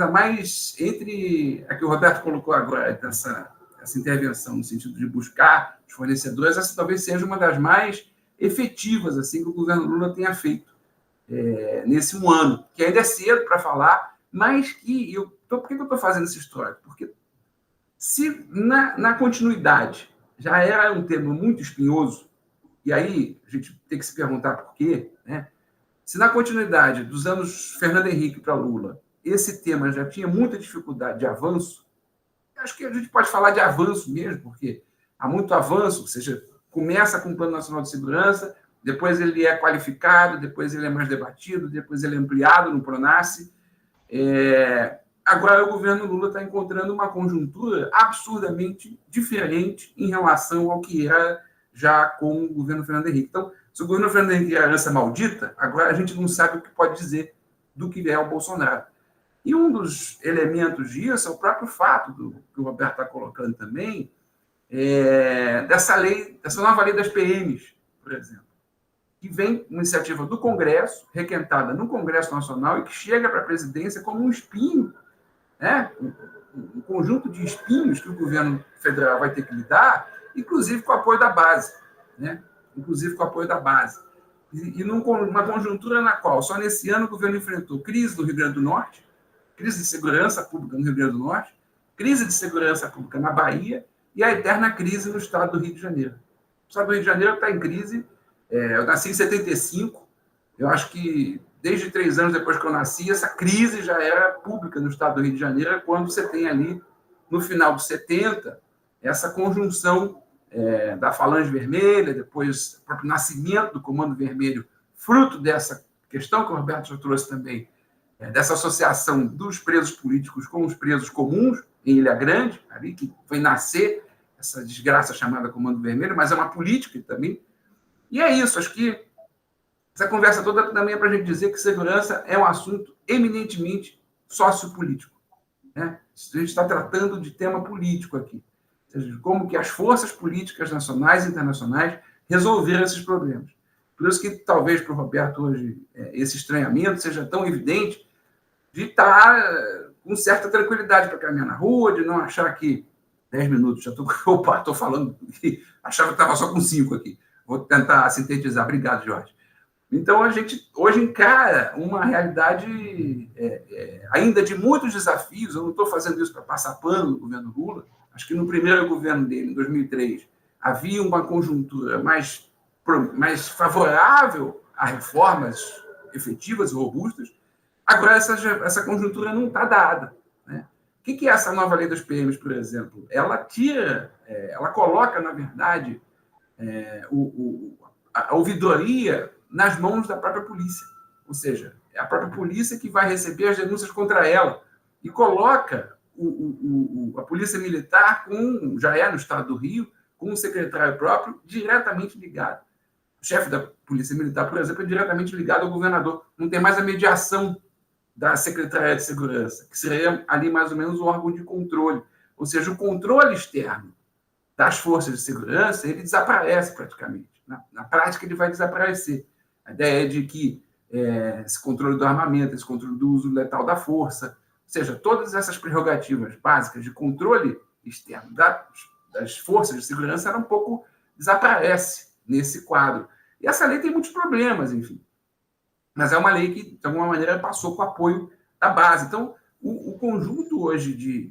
mais, entre a que o Roberto colocou agora, essa intervenção no sentido de buscar os fornecedores, essa talvez seja uma das mais efetivas assim, que o governo Lula tenha feito nesse um ano, que ainda é cedo para falar, mas que... Por que eu estou fazendo essa história? Porque se na continuidade já era um tema muito espinhoso, e aí a gente tem que se perguntar por quê, né? Se na continuidade dos anos Fernando Henrique para Lula, esse tema já tinha muita dificuldade de avanço, acho que a gente pode falar de avanço mesmo, porque há muito avanço, ou seja, começa com o Plano Nacional de Segurança, depois ele é qualificado, depois ele é mais debatido, depois ele é ampliado no PRONASSE. Agora o governo Lula está encontrando uma conjuntura absurdamente diferente em relação ao que era já com o governo Fernando Henrique. Então, se o governo Fernando Henrique é a herança maldita, agora a gente não sabe o que pode dizer do que é o Bolsonaro. E um dos elementos disso é o próprio fato, que o Roberto está colocando também, dessa nova lei das PMs, por exemplo, que vem uma iniciativa do Congresso, requentada no Congresso Nacional, e que chega para a presidência como um espinho, né? Um conjunto de espinhos que o governo federal vai ter que lidar, inclusive com o apoio da base, né? Inclusive com o apoio da base. E numa conjuntura na qual, só nesse ano, o governo enfrentou crise no Rio Grande do Norte, crise de segurança pública no Rio Grande do Norte, crise de segurança pública na Bahia e a eterna crise no estado do Rio de Janeiro. O estado do Rio de Janeiro está em crise. Eu nasci em 75, eu acho que desde 3 anos depois que eu nasci, essa crise já era pública no estado do Rio de Janeiro, quando você tem ali, no final dos 70, essa conjunção da Falange Vermelha, depois o próprio nascimento do Comando Vermelho, fruto dessa questão que o Roberto já trouxe também, dessa associação dos presos políticos com os presos comuns, em Ilha Grande, ali que foi nascer essa desgraça chamada Comando Vermelho, mas é uma política também. E é isso, acho que essa conversa toda também é para a gente dizer que segurança é um assunto eminentemente sociopolítico, né? A gente está tratando de tema político aqui, ou seja, como que as forças políticas nacionais e internacionais resolveram esses problemas. Por isso que talvez para o Roberto hoje esse estranhamento seja tão evidente de estar com certa tranquilidade para caminhar na rua, de não achar que 10 minutos, já estou falando, achava que estava só com 5 aqui. Vou tentar sintetizar. Obrigado, Jorge. Então, a gente hoje encara uma realidade ainda de muitos desafios. Eu não estou fazendo isso para passar pano no governo Lula. Acho que no primeiro governo dele, em 2003, havia uma conjuntura mais favorável a reformas efetivas e robustas. Agora, essa conjuntura não está dada, né? O que é essa nova lei das PMs, por exemplo? Ela ela coloca, na verdade, a ouvidoria nas mãos da própria polícia. Ou seja, é a própria polícia que vai receber as denúncias contra ela e coloca a polícia militar, já no estado do Rio, com um secretário próprio diretamente ligado. O chefe da polícia militar, por exemplo, é diretamente ligado ao governador. Não tem mais a mediação da Secretaria de Segurança, que seria ali mais ou menos o órgão de controle. Ou seja, o controle externo das forças de segurança, ele desaparece praticamente. Na prática, ele vai desaparecer. A ideia é de que esse controle do armamento, esse controle do uso letal da força, ou seja, todas essas prerrogativas básicas de controle externo das forças de segurança, ela um pouco desaparece nesse quadro. E essa lei tem muitos problemas, enfim. Mas é uma lei que, de alguma maneira, passou com o apoio da base. Então, o conjunto hoje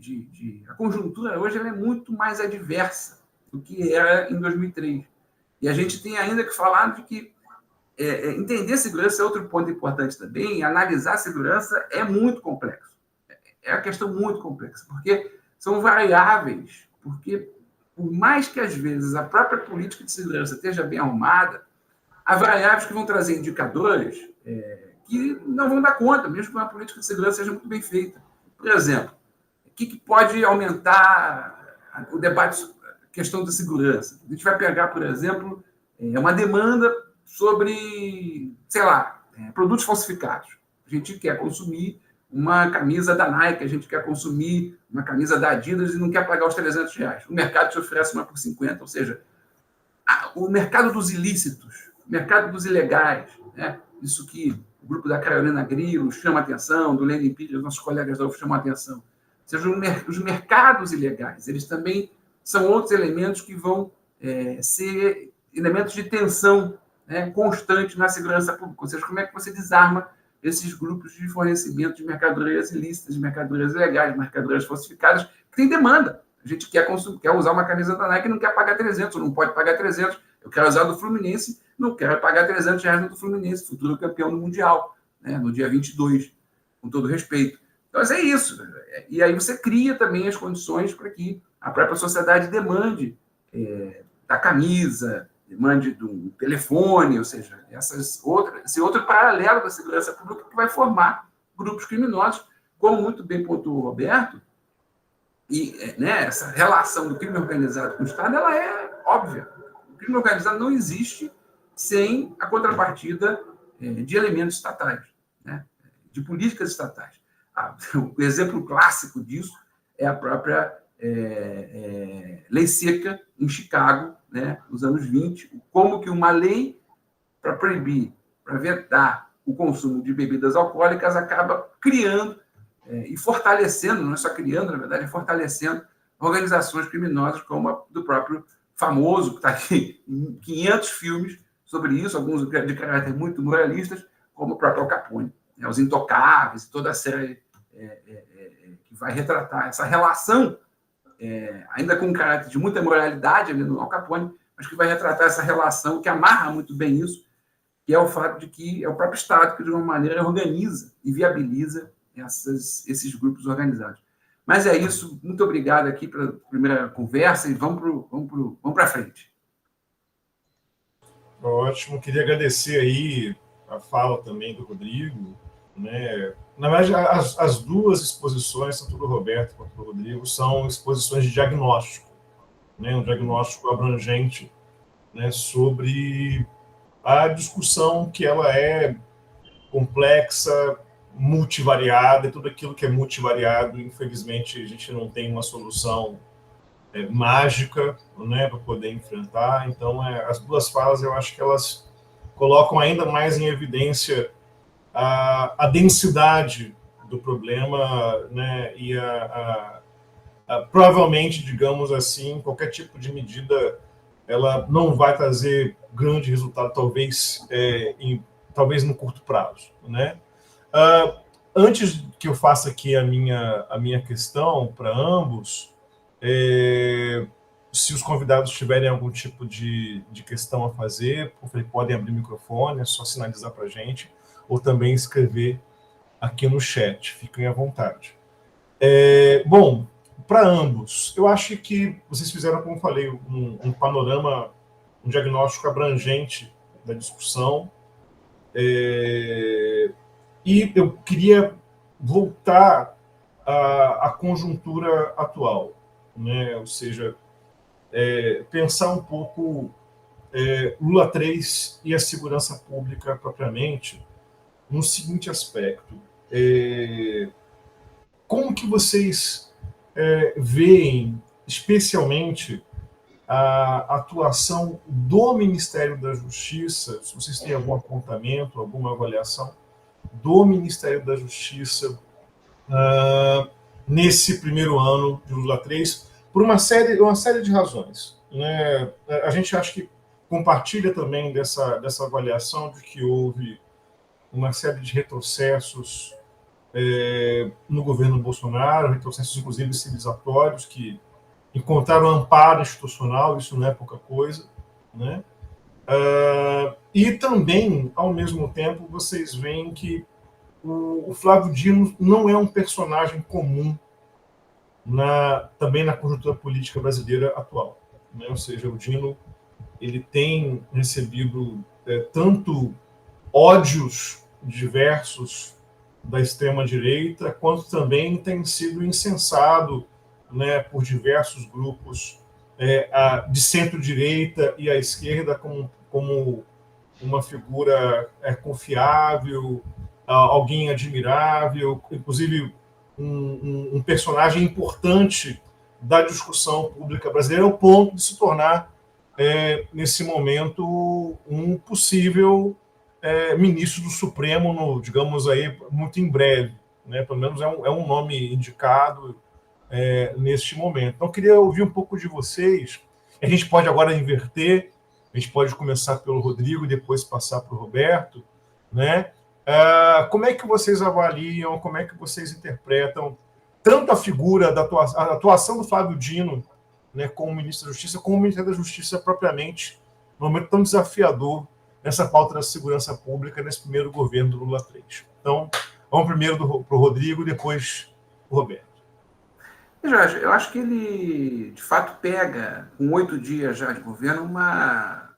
a conjuntura hoje ela é muito mais adversa do que era em 2003. E a gente tem ainda que falar de que entender segurança é outro ponto importante também. Analisar segurança é muito complexo. É uma questão muito complexa, porque são variáveis, porque por mais que às vezes a própria política de segurança esteja bem arrumada, há variáveis que vão trazer indicadores que não vão dar conta, mesmo que uma política de segurança seja muito bem feita. Por exemplo, o que pode aumentar o debate sobre a questão da segurança? A gente vai pegar, por exemplo, uma demanda sobre, sei lá, produtos falsificados. A gente quer consumir uma camisa da Nike, a gente quer consumir uma camisa da Adidas e não quer pagar os R$300. O mercado te oferece uma por 50, ou seja, o mercado dos ilícitos, o mercado dos ilegais, né? Isso que o grupo da Carolina Grilo chama a atenção, do Lenin Pires, nossos colegas da UF chamam a atenção. Ou seja, os mercados ilegais, eles também são outros elementos que vão ser elementos de tensão, né, constante na segurança pública. Ou seja, como é que você desarma esses grupos de fornecimento de mercadorias ilícitas, de mercadorias ilegais, de mercadorias falsificadas, que tem demanda. A gente quer usar uma camisa da Nike e não quer pagar 300, não pode pagar 300. Eu quero usar do Fluminense, não quero pagar R$300 do Fluminense, futuro campeão do Mundial, né, no dia 22, com todo respeito. Então, é isso. E aí você cria também as condições para que a própria sociedade demande da camisa, demande do telefone, ou seja, esse outro paralelo da segurança pública que vai formar grupos criminosos, como muito bem pontuou o Roberto, e essa relação do crime organizado com o Estado, ela é óbvia. O crime organizado não existe sem a contrapartida de elementos estatais, né? De políticas estatais. O exemplo clássico disso é a própria lei seca em Chicago, né, nos anos 20, como que uma lei para proibir, para vetar o consumo de bebidas alcoólicas acaba criando e fortalecendo, não é só criando, na verdade, é fortalecendo organizações criminosas como a do próprio famoso, que está aqui em 500 filmes sobre isso, alguns de caráter muito moralistas, como o próprio Al Capone, né, Os Intocáveis, toda a série que vai retratar essa relação, ainda com um caráter de muita moralidade ali no Al Capone, mas que vai retratar essa relação que amarra muito bem isso, que é o fato de que é o próprio Estado que, de uma maneira, organiza e viabiliza esses grupos organizados. Mas é isso. Muito obrigado aqui pela primeira conversa e vamos para frente. Ótimo. Queria agradecer aí a fala também do Rodrigo, né? Na verdade, as duas exposições, tanto do Roberto quanto do Rodrigo, são exposições de diagnóstico, né? Um diagnóstico abrangente, né, sobre a discussão que ela é complexa, multivariada, e tudo aquilo que é multivariado, infelizmente, a gente não tem uma solução mágica, né, para poder enfrentar. Então, as duas falas, eu acho que elas colocam ainda mais em evidência a densidade do problema, né, e provavelmente, digamos assim, qualquer tipo de medida ela não vai trazer grande resultado, talvez no curto prazo, né? Antes que eu faça aqui a minha questão para ambos, se os convidados tiverem algum tipo de questão a fazer, podem abrir o microfone, é só sinalizar para a gente, ou também escrever aqui no chat, fiquem à vontade. Bom, para ambos, eu acho que vocês fizeram, como eu falei, um panorama, um diagnóstico abrangente da discussão, e eu queria voltar à conjuntura atual, né? Ou seja, pensar um pouco Lula 3 e a segurança pública propriamente, no seguinte aspecto. Como que vocês veem, especialmente, a atuação do Ministério da Justiça, se vocês têm algum apontamento, alguma avaliação do Ministério da Justiça nesse primeiro ano de Lula 3, por uma série de razões, né? A gente acha que compartilha também dessa avaliação de que houve uma série de retrocessos no governo Bolsonaro, retrocessos inclusive civilizatórios, que encontraram amparo institucional, isso não é pouca coisa, né? E também, ao mesmo tempo, vocês veem que o Flávio Dino não é um personagem comum também na conjuntura política brasileira atual, né? Ou seja, o Dino ele tem recebido tanto ódios diversos da extrema-direita, quanto também tem sido incensado, né, por diversos grupos de centro-direita e à esquerda como uma figura confiável, alguém admirável, inclusive um personagem importante da discussão pública brasileira, ao ponto de se tornar, nesse momento, um possível ministro do Supremo, digamos aí, muito em breve. Né? Pelo menos é um nome indicado neste momento. Então, eu queria ouvir um pouco de vocês. A gente pode agora inverter, a gente pode começar pelo Rodrigo e depois passar para o Roberto. Né? Como é que vocês avaliam, como é que vocês interpretam tanto a figura da atuação do Flávio Dino, né, como ministro da Justiça, como o Ministério da Justiça propriamente, num momento tão desafiador nessa pauta da segurança pública nesse primeiro governo do Lula 3. Então, vamos primeiro para o Rodrigo, depois o Roberto. Jorge, eu acho que ele, de fato, pega, com 8 dias já de governo, uma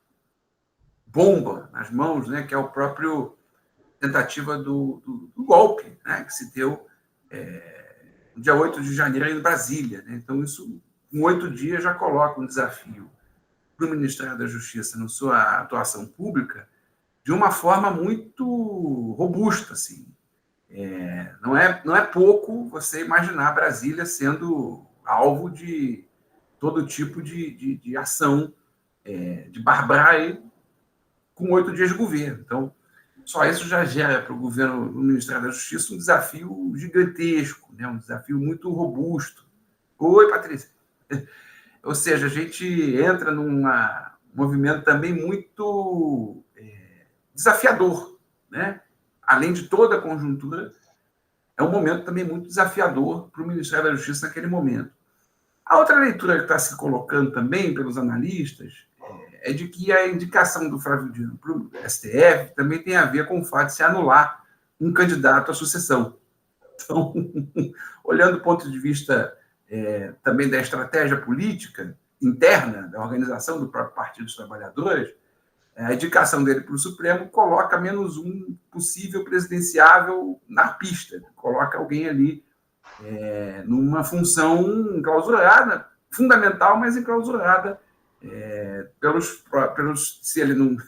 bomba nas mãos, né, que é o próprio tentativa do golpe, né, que se deu no dia 8 de janeiro em Brasília. Né? Então, isso, em 8 dias, já coloca um desafio para o Ministério da Justiça na sua atuação pública de uma forma muito robusta. Assim. Não é pouco você imaginar Brasília sendo alvo de todo tipo de ação de barbárie com 8 dias de governo. Então, só isso já gera para o governo, o Ministério da Justiça, um desafio gigantesco, né? Um desafio muito robusto. Oi, Patrícia. Ou seja, a gente entra num movimento também muito desafiador, né? Além de toda a conjuntura, é um momento também muito desafiador para o Ministério da Justiça naquele momento. A outra leitura que está se colocando também pelos analistas é de que a indicação do Flávio Dino para o STF também tem a ver com o fato de se anular um candidato à sucessão. Então, olhando do ponto de vista também da estratégia política interna da organização do próprio Partido dos Trabalhadores, a indicação dele para o Supremo coloca menos um possível presidenciável na pista, coloca alguém ali numa função enclausurada, fundamental, mas enclausurada se ele não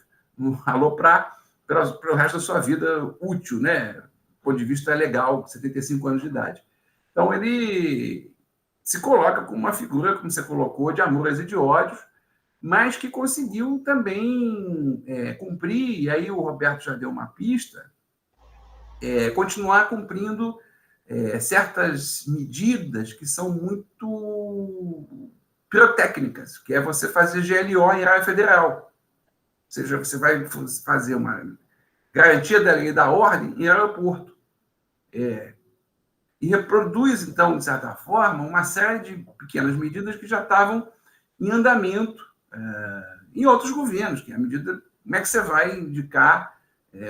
aloprar, pelo resto da sua vida útil, né? Do ponto de vista legal, 75 anos de idade. Então, ele se coloca como uma figura, como você colocou, de amores e de ódios, mas que conseguiu também cumprir, e aí o Roberto já deu uma pista, continuar cumprindo certas medidas que são muito pirotécnicas, que é você fazer GLO em área federal. Ou seja, você vai fazer uma garantia da lei e da ordem em aeroporto. E reproduz, então, de certa forma, uma série de pequenas medidas que já estavam em andamento em outros governos, que é a medida, como é que você vai indicar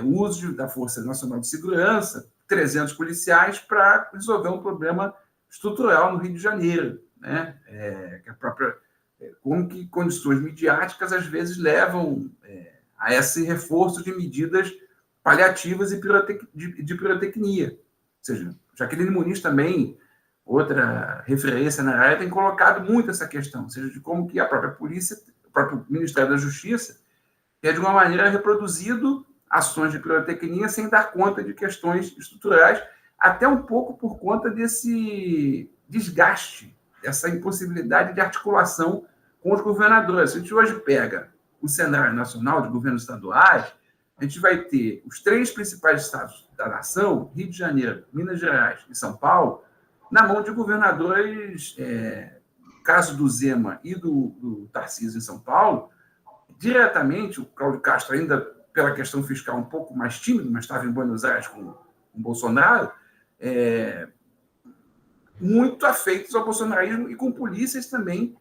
o uso da Força Nacional de Segurança, 300 policiais, para resolver um problema estrutural no Rio de Janeiro, né? Que a própria, como que condições midiáticas às vezes levam a esse reforço de medidas paliativas e de pirotecnia. Ou seja, Jaqueline Muniz também, outra referência na área, tem colocado muito essa questão, ou seja, de como que a própria polícia, o próprio Ministério da Justiça, de alguma maneira reproduzido ações de pirotecnia sem dar conta de questões estruturais, até um pouco por conta desse desgaste, dessa impossibilidade de articulação com os governadores. Se a gente hoje pega o cenário nacional de governos estaduais, a gente vai ter os 3 principais estados da nação, Rio de Janeiro, Minas Gerais e São Paulo, na mão de governadores, caso do Zema e do Tarcísio em São Paulo, diretamente, o Cláudio Castro ainda pela questão fiscal um pouco mais tímido, mas estava em Buenos Aires com o Bolsonaro, muito afeitos ao bolsonarismo e com polícias também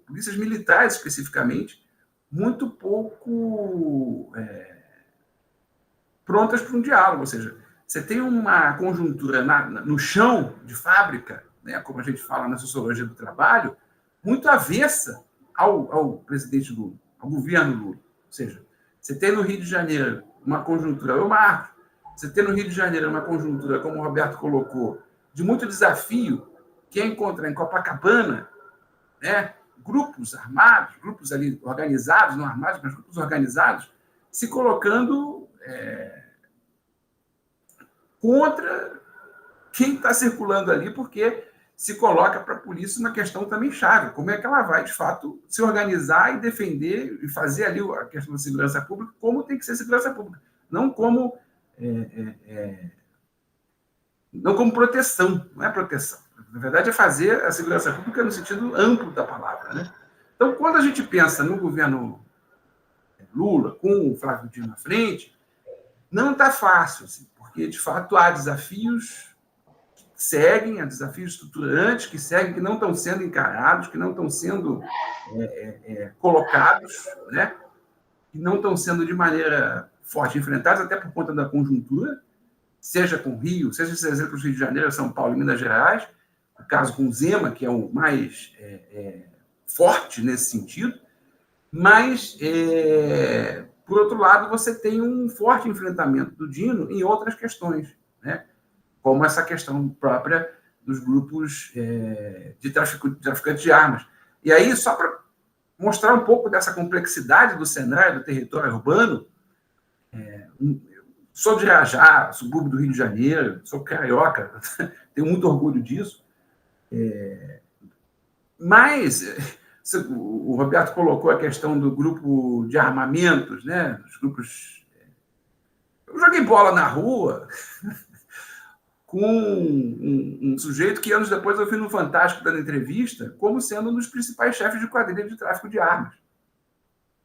polícias militares especificamente, muito pouco prontas para um diálogo. Ou seja, você tem uma conjuntura no chão de fábrica, né, como a gente fala na sociologia do trabalho, muito avessa ao presidente Lula, ao governo Lula. Ou seja, você tem no Rio de Janeiro uma conjuntura, você tem no Rio de Janeiro uma conjuntura, como o Roberto colocou, de muito desafio, que é encontrar em Copacabana, né, grupos armados, grupos ali organizados, não armados, mas grupos organizados, se colocando contra quem está circulando ali, porque se coloca para a polícia uma questão também chave. Como é que ela vai, de fato, se organizar e defender e fazer ali a questão da segurança pública como tem que ser segurança pública, não como proteção, não é proteção. Na verdade, é fazer a segurança pública no sentido amplo da palavra, né? Então, quando a gente pensa no governo Lula, com o Flávio Dino na frente, não está fácil, assim, porque, de fato, há desafios que seguem, há desafios estruturantes que seguem, que não estão sendo encarados, que não estão sendo colocados, né? Que não estão sendo de maneira forte enfrentados, até por conta da conjuntura, seja com o Rio, seja esses exemplos do Rio de Janeiro, São Paulo e Minas Gerais, o caso com o Zema, que é o mais forte nesse sentido, mas, por outro lado, você tem um forte enfrentamento do Dino em outras questões, né? Como essa questão própria dos grupos de traficantes de armas. E aí, só para mostrar um pouco dessa complexidade do cenário do território urbano, sou de Irajá, subúrbio do Rio de Janeiro, sou carioca, tenho muito orgulho disso, mas o Roberto colocou a questão do grupo de armamentos, né? Os grupos. Eu joguei bola na rua com um sujeito que anos depois eu vi no Fantástico dando entrevista como sendo um dos principais chefes de quadrilha de tráfico de armas,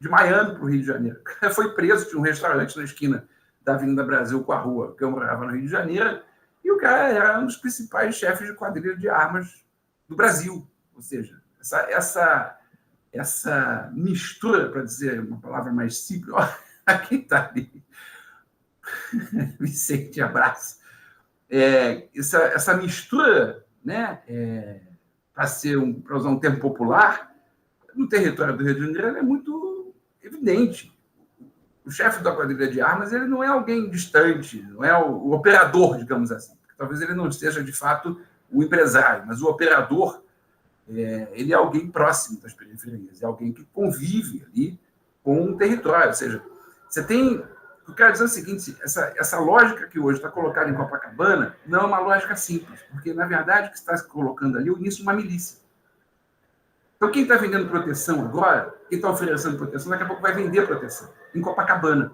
de Miami para o Rio de Janeiro. Foi preso de um restaurante na esquina da Avenida Brasil com a rua, que eu morava no Rio de Janeiro, e o cara era um dos principais chefes de quadrilha de armas do Brasil. Ou seja, essa mistura, para dizer uma palavra mais simples, ó, aqui está ali, Vicente, abraço. Essa mistura, né, para usar um termo popular, no território do Rio de Janeiro é muito evidente. O chefe da quadrilha de armas ele não é alguém distante, não é o operador, digamos assim. Talvez ele não seja, de fato, o empresário, mas o operador ele é alguém próximo das periferias, é alguém que convive ali com o território. Ou seja, você tem... Eu quero dizer o seguinte, essa lógica que hoje está colocada em Copacabana não é uma lógica simples, porque, na verdade, o que está se colocando ali é o início de uma milícia. Então, quem está vendendo proteção agora, quem está oferecendo proteção, daqui a pouco vai vender proteção, em Copacabana.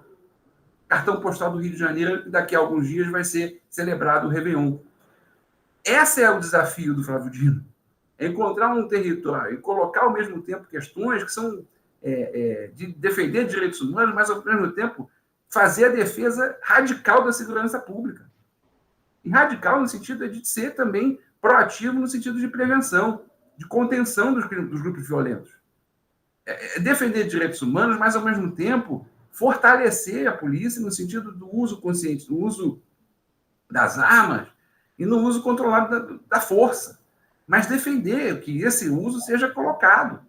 Cartão postal do Rio de Janeiro, que daqui a alguns dias vai ser celebrado o Réveillon. Esse é o desafio do Flávio Dino. É encontrar um território e colocar ao mesmo tempo questões que são de defender direitos humanos, mas ao mesmo tempo fazer a defesa radical da segurança pública. E radical no sentido de ser também proativo no sentido de prevenção, de contenção dos grupos violentos. Defender direitos humanos, mas ao mesmo tempo fortalecer a polícia no sentido do uso consciente, do uso das armas e no uso controlado da força. Mas defender que esse uso seja colocado,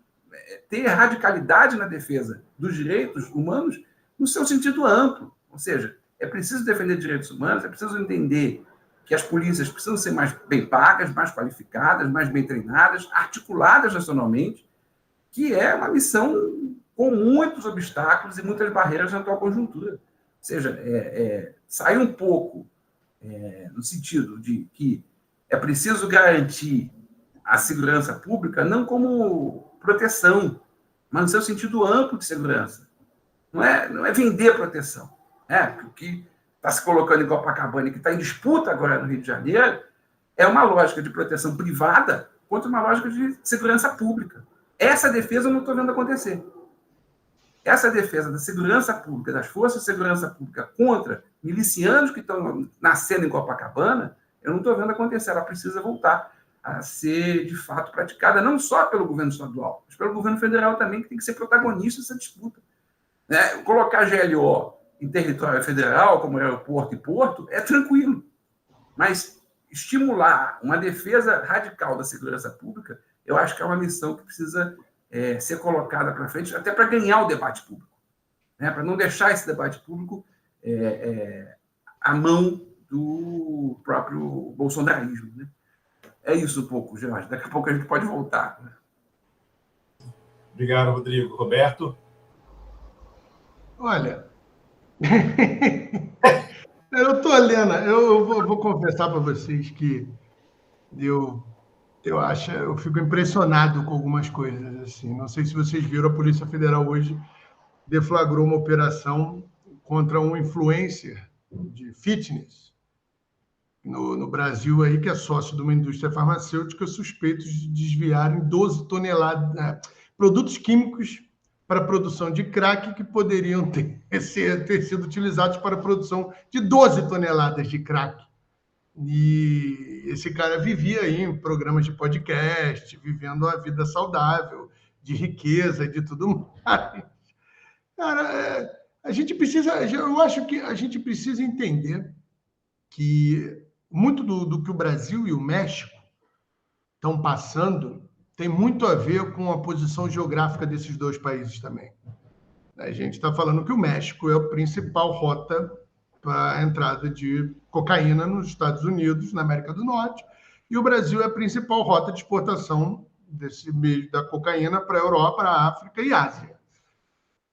ter radicalidade na defesa dos direitos humanos no seu sentido amplo. Ou seja, é preciso defender direitos humanos, é preciso entender que as polícias precisam ser mais bem pagas, mais qualificadas, mais bem treinadas, articuladas nacionalmente, que é uma missão com muitos obstáculos e muitas barreiras na atual conjuntura. Ou seja, sair um pouco no sentido de que é preciso garantir a segurança pública não como proteção, mas no seu sentido amplo de segurança. Não é vender proteção. O que está se colocando em Copacabana e que está em disputa agora no Rio de Janeiro é uma lógica de proteção privada contra uma lógica de segurança pública. Essa defesa eu não estou vendo acontecer. Essa defesa da segurança pública, das forças de segurança pública contra milicianos que estão nascendo em Copacabana, eu não estou vendo acontecer. Ela precisa voltar. a ser, de fato, praticada não só pelo governo estadual, mas pelo governo federal também, que tem que ser protagonista dessa disputa. Né? Colocar GLO em território federal, como aeroporto e porto, é tranquilo. Mas estimular uma defesa radical da segurança pública, eu acho que é uma missão que precisa ser colocada para frente, até para ganhar o debate público, né? Para não deixar esse debate público à mão do próprio bolsonarismo. Né? É isso um pouco, Jorge. Daqui a pouco a gente pode voltar. Né? Obrigado, Rodrigo. Roberto? Olha, eu estou lendo, eu vou confessar para vocês que eu fico impressionado com algumas coisas. Assim. Não sei se vocês viram, a Polícia Federal hoje deflagrou uma operação contra um influencer de fitness no Brasil, aí, que é sócio de uma indústria farmacêutica, suspeitos de desviarem 12 toneladas de produtos químicos para a produção de crack que poderiam ter sido utilizados para a produção de 12 toneladas de crack. E esse cara vivia aí em programas de podcast, vivendo a vida saudável, de riqueza, de tudo mais. Cara, eu acho que a gente precisa entender que muito do que o Brasil e o México estão passando tem muito a ver com a posição geográfica desses dois países também. A gente está falando que o México é a principal rota para a entrada de cocaína nos Estados Unidos, na América do Norte, e o Brasil é a principal rota de exportação desse meio da cocaína para a Europa, para a África e Ásia.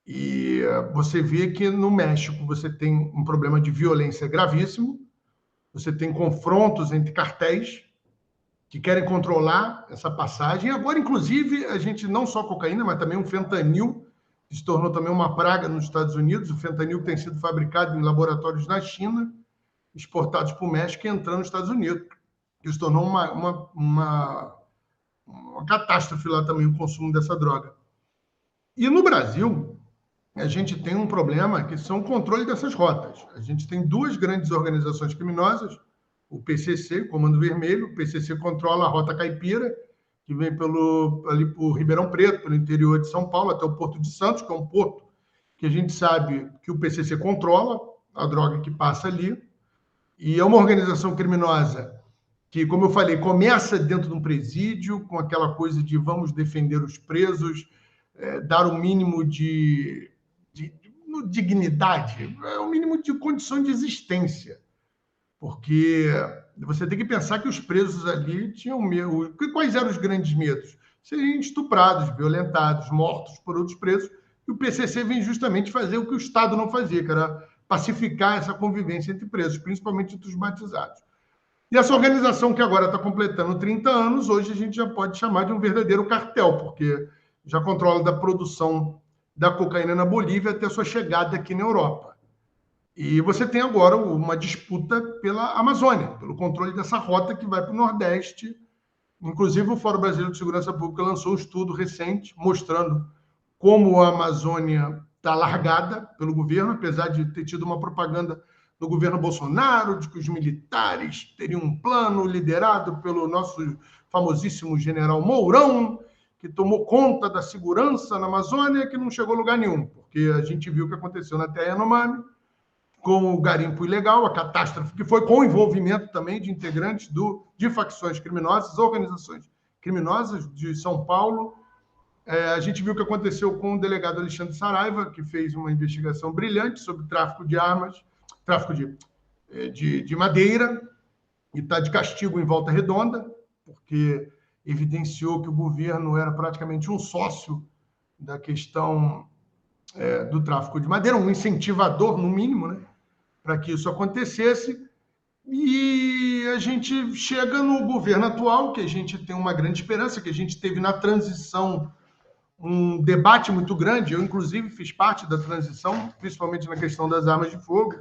E você vê que no México você tem um problema de violência gravíssimo, você tem confrontos entre cartéis que querem controlar essa passagem. E agora, inclusive, a gente não só cocaína, mas também um fentanil, que se tornou também uma praga nos Estados Unidos, o fentanil que tem sido fabricado em laboratórios na China, exportados para o México e entrando nos Estados Unidos. Isso tornou uma catástrofe lá também o consumo dessa droga. E no Brasil, a gente tem um problema que são o controle dessas rotas. A gente tem duas grandes organizações criminosas, o PCC, o Comando Vermelho. O PCC controla a Rota Caipira, que vem ali por Ribeirão Preto, pelo interior de São Paulo, até o Porto de Santos, que é um porto que a gente sabe que o PCC controla a droga que passa ali. E é uma organização criminosa que, como eu falei, começa dentro de um presídio, com aquela coisa de vamos defender os presos, dar o mínimo de dignidade, o mínimo de condição de existência. Porque você tem que pensar que os presos ali tinham medo. Quais eram os grandes medos? Serem estuprados, violentados, mortos por outros presos. E o PCC vem justamente fazer o que o Estado não fazia, que era pacificar essa convivência entre presos, principalmente entre os batizados. E essa organização que agora está completando 30 anos, hoje a gente já pode chamar de um verdadeiro cartel, porque já controla da produção da cocaína na Bolívia até a sua chegada aqui na Europa. E você tem agora uma disputa pela Amazônia, pelo controle dessa rota que vai para o Nordeste. Inclusive, o Fórum Brasileiro de Segurança Pública lançou um estudo recente mostrando como a Amazônia está largada pelo governo, apesar de ter tido uma propaganda do governo Bolsonaro, de que os militares teriam um plano liderado pelo nosso famosíssimo general Mourão, que tomou conta da segurança na Amazônia, que não chegou a lugar nenhum, porque a gente viu o que aconteceu na Terra Yanomami, com o garimpo ilegal, a catástrofe que foi com o envolvimento também de integrantes de facções criminosas, organizações criminosas de São Paulo. A gente viu o que aconteceu com o delegado Alexandre Saraiva, que fez uma investigação brilhante sobre tráfico de armas, tráfico de madeira, e está de castigo em Volta Redonda, porque evidenciou que o governo era praticamente um sócio da questão do tráfico de madeira, um incentivador, no mínimo, né, para que isso acontecesse. E a gente chega no governo atual, que a gente tem uma grande esperança, que a gente teve na transição um debate muito grande. Eu, inclusive, fiz parte da transição, principalmente na questão das armas de fogo.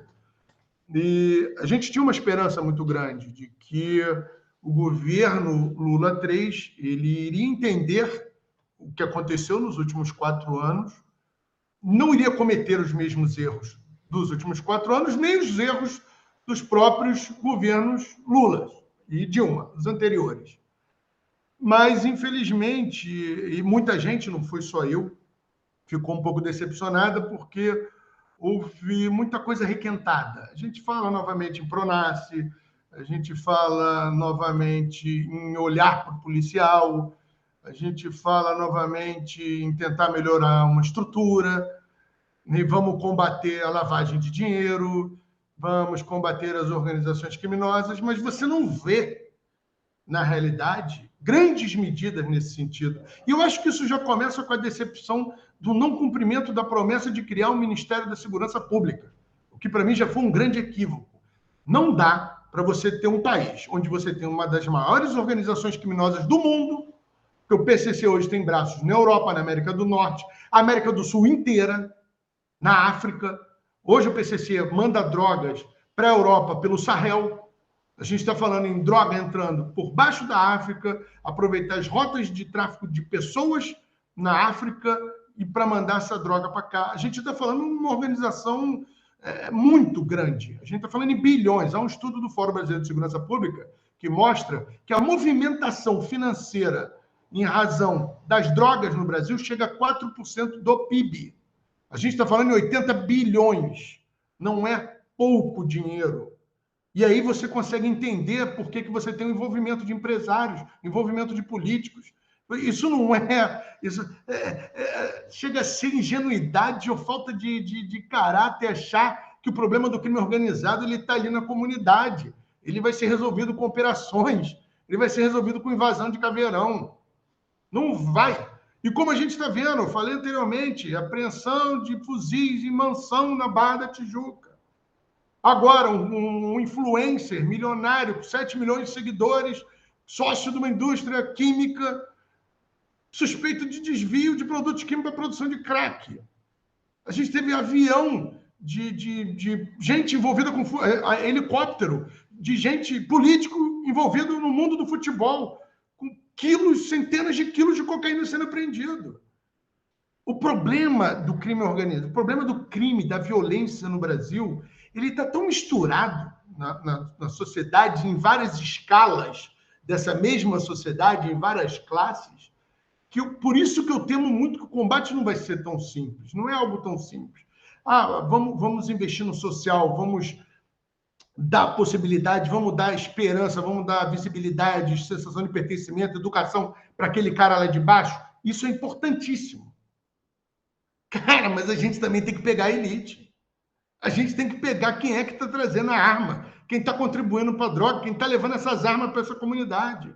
E a gente tinha uma esperança muito grande de que o governo Lula III ele iria entender o que aconteceu nos últimos 4 anos, não iria cometer os mesmos erros dos últimos 4 anos, nem os erros dos próprios governos Lula e Dilma, os anteriores. Mas, infelizmente, e muita gente, não foi só eu, ficou um pouco decepcionada porque houve muita coisa requentada. A gente fala novamente em Pronace, a gente fala novamente em olhar para o policial, a gente fala novamente em tentar melhorar uma estrutura, e vamos combater a lavagem de dinheiro, vamos combater as organizações criminosas, mas você não vê, na realidade, grandes medidas nesse sentido. E eu acho que isso já começa com a decepção do não cumprimento da promessa de criar um Ministério da Segurança Pública, o que para mim já foi um grande equívoco. Não dá para você ter um país onde você tem uma das maiores organizações criminosas do mundo, que o PCC hoje tem braços na Europa, na América do Norte, América do Sul inteira, na África. Hoje o PCC manda drogas para a Europa pelo Sahel. A gente está falando em droga entrando por baixo da África, aproveitar as rotas de tráfico de pessoas na África e para mandar essa droga para cá. A gente está falando de uma organização muito grande. A gente está falando em bilhões. Há um estudo do Fórum Brasileiro de Segurança Pública que mostra que a movimentação financeira em razão das drogas no Brasil chega a 4% do PIB. A gente está falando em 80 bilhões. Não é pouco dinheiro. E aí você consegue entender por que você tem o envolvimento de empresários, envolvimento de políticos. Isso não é... chega a ser ingenuidade ou falta de caráter achar que o problema do crime organizado está ali na comunidade. Ele vai ser resolvido com operações, ele vai ser resolvido com invasão de caveirão. Não vai. E como a gente está vendo, eu falei anteriormente, apreensão de fuzis em mansão na Barra da Tijuca. Agora, um influencer milionário com 7 milhões de seguidores, sócio de uma indústria química, suspeito de desvio de produtos químicos para produção de crack. A gente teve avião de gente envolvida com helicóptero, de gente político envolvido no mundo do futebol, com quilos, centenas de quilos de cocaína sendo apreendido. O problema do crime organizado, o problema do crime, da violência no Brasil, ele está tão misturado na sociedade, em várias escalas dessa mesma sociedade, em várias classes, que por isso que eu temo muito que o combate não vai ser tão simples, não é algo tão simples. Vamos investir no social, vamos dar possibilidade, vamos dar esperança, vamos dar visibilidade, sensação de pertencimento, educação para aquele cara lá de baixo. Isso é importantíssimo. Cara, mas a gente também tem que pegar a elite. A gente tem que pegar quem é que está trazendo a arma, quem está contribuindo para a droga, quem está levando essas armas para essa comunidade,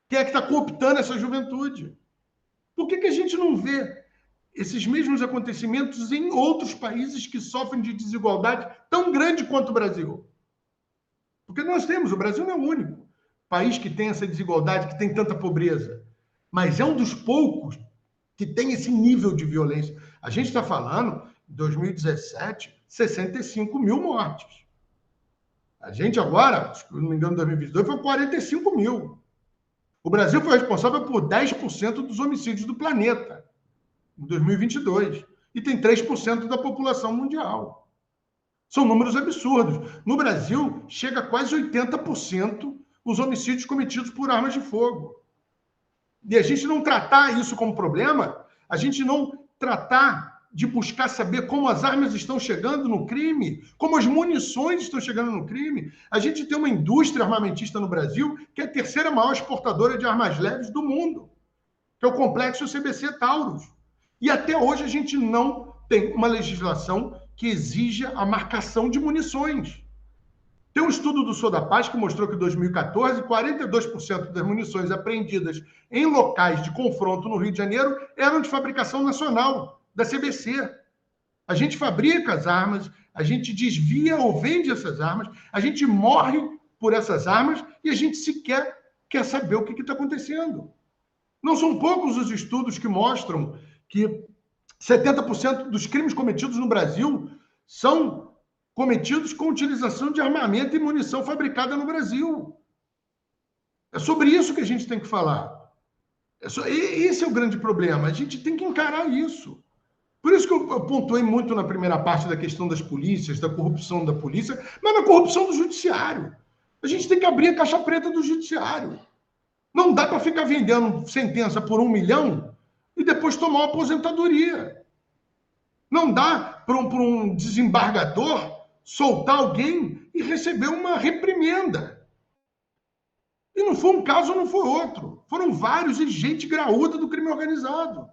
quem é que está cooptando essa juventude. Por que a gente não vê esses mesmos acontecimentos em outros países que sofrem de desigualdade tão grande quanto o Brasil? Porque nós temos, o Brasil não é o único país que tem essa desigualdade, que tem tanta pobreza, mas é um dos poucos que tem esse nível de violência. A gente está falando, em 2017, 65 mil mortes. A gente agora, se não me engano, em 2022, foi 45 mil. O Brasil foi responsável por 10% dos homicídios do planeta em 2022 e tem 3% da população mundial. São números absurdos. No Brasil, chega a quase 80% os homicídios cometidos por armas de fogo. E a gente não tratar isso como problema, a gente não tratar de buscar saber como as armas estão chegando no crime, como as munições estão chegando no crime. A gente tem uma indústria armamentista no Brasil que é a terceira maior exportadora de armas leves do mundo, que é o complexo CBC Taurus. E até hoje a gente não tem uma legislação que exija a marcação de munições. Tem um estudo do Sodapaz que mostrou que em 2014, 42% das munições apreendidas em locais de confronto no Rio de Janeiro eram de fabricação nacional, da CBC. A gente fabrica as armas, a gente desvia ou vende essas armas, a gente morre por essas armas e a gente sequer quer saber o que está acontecendo. Não são poucos os estudos que mostram que 70% dos crimes cometidos no Brasil são cometidos com utilização de armamento e munição fabricada no Brasil. É sobre isso que a gente tem que falar. Esse é o grande problema. A gente tem que encarar isso. Por isso que eu pontuei muito na primeira parte da questão das polícias, da corrupção da polícia, mas na corrupção do judiciário. A gente tem que abrir a caixa preta do judiciário. Não dá para ficar vendendo sentença por 1 milhão e depois tomar uma aposentadoria. Não dá para um desembargador soltar alguém e receber uma reprimenda. E não foi um caso, não foi outro. Foram vários, e gente graúda do crime organizado.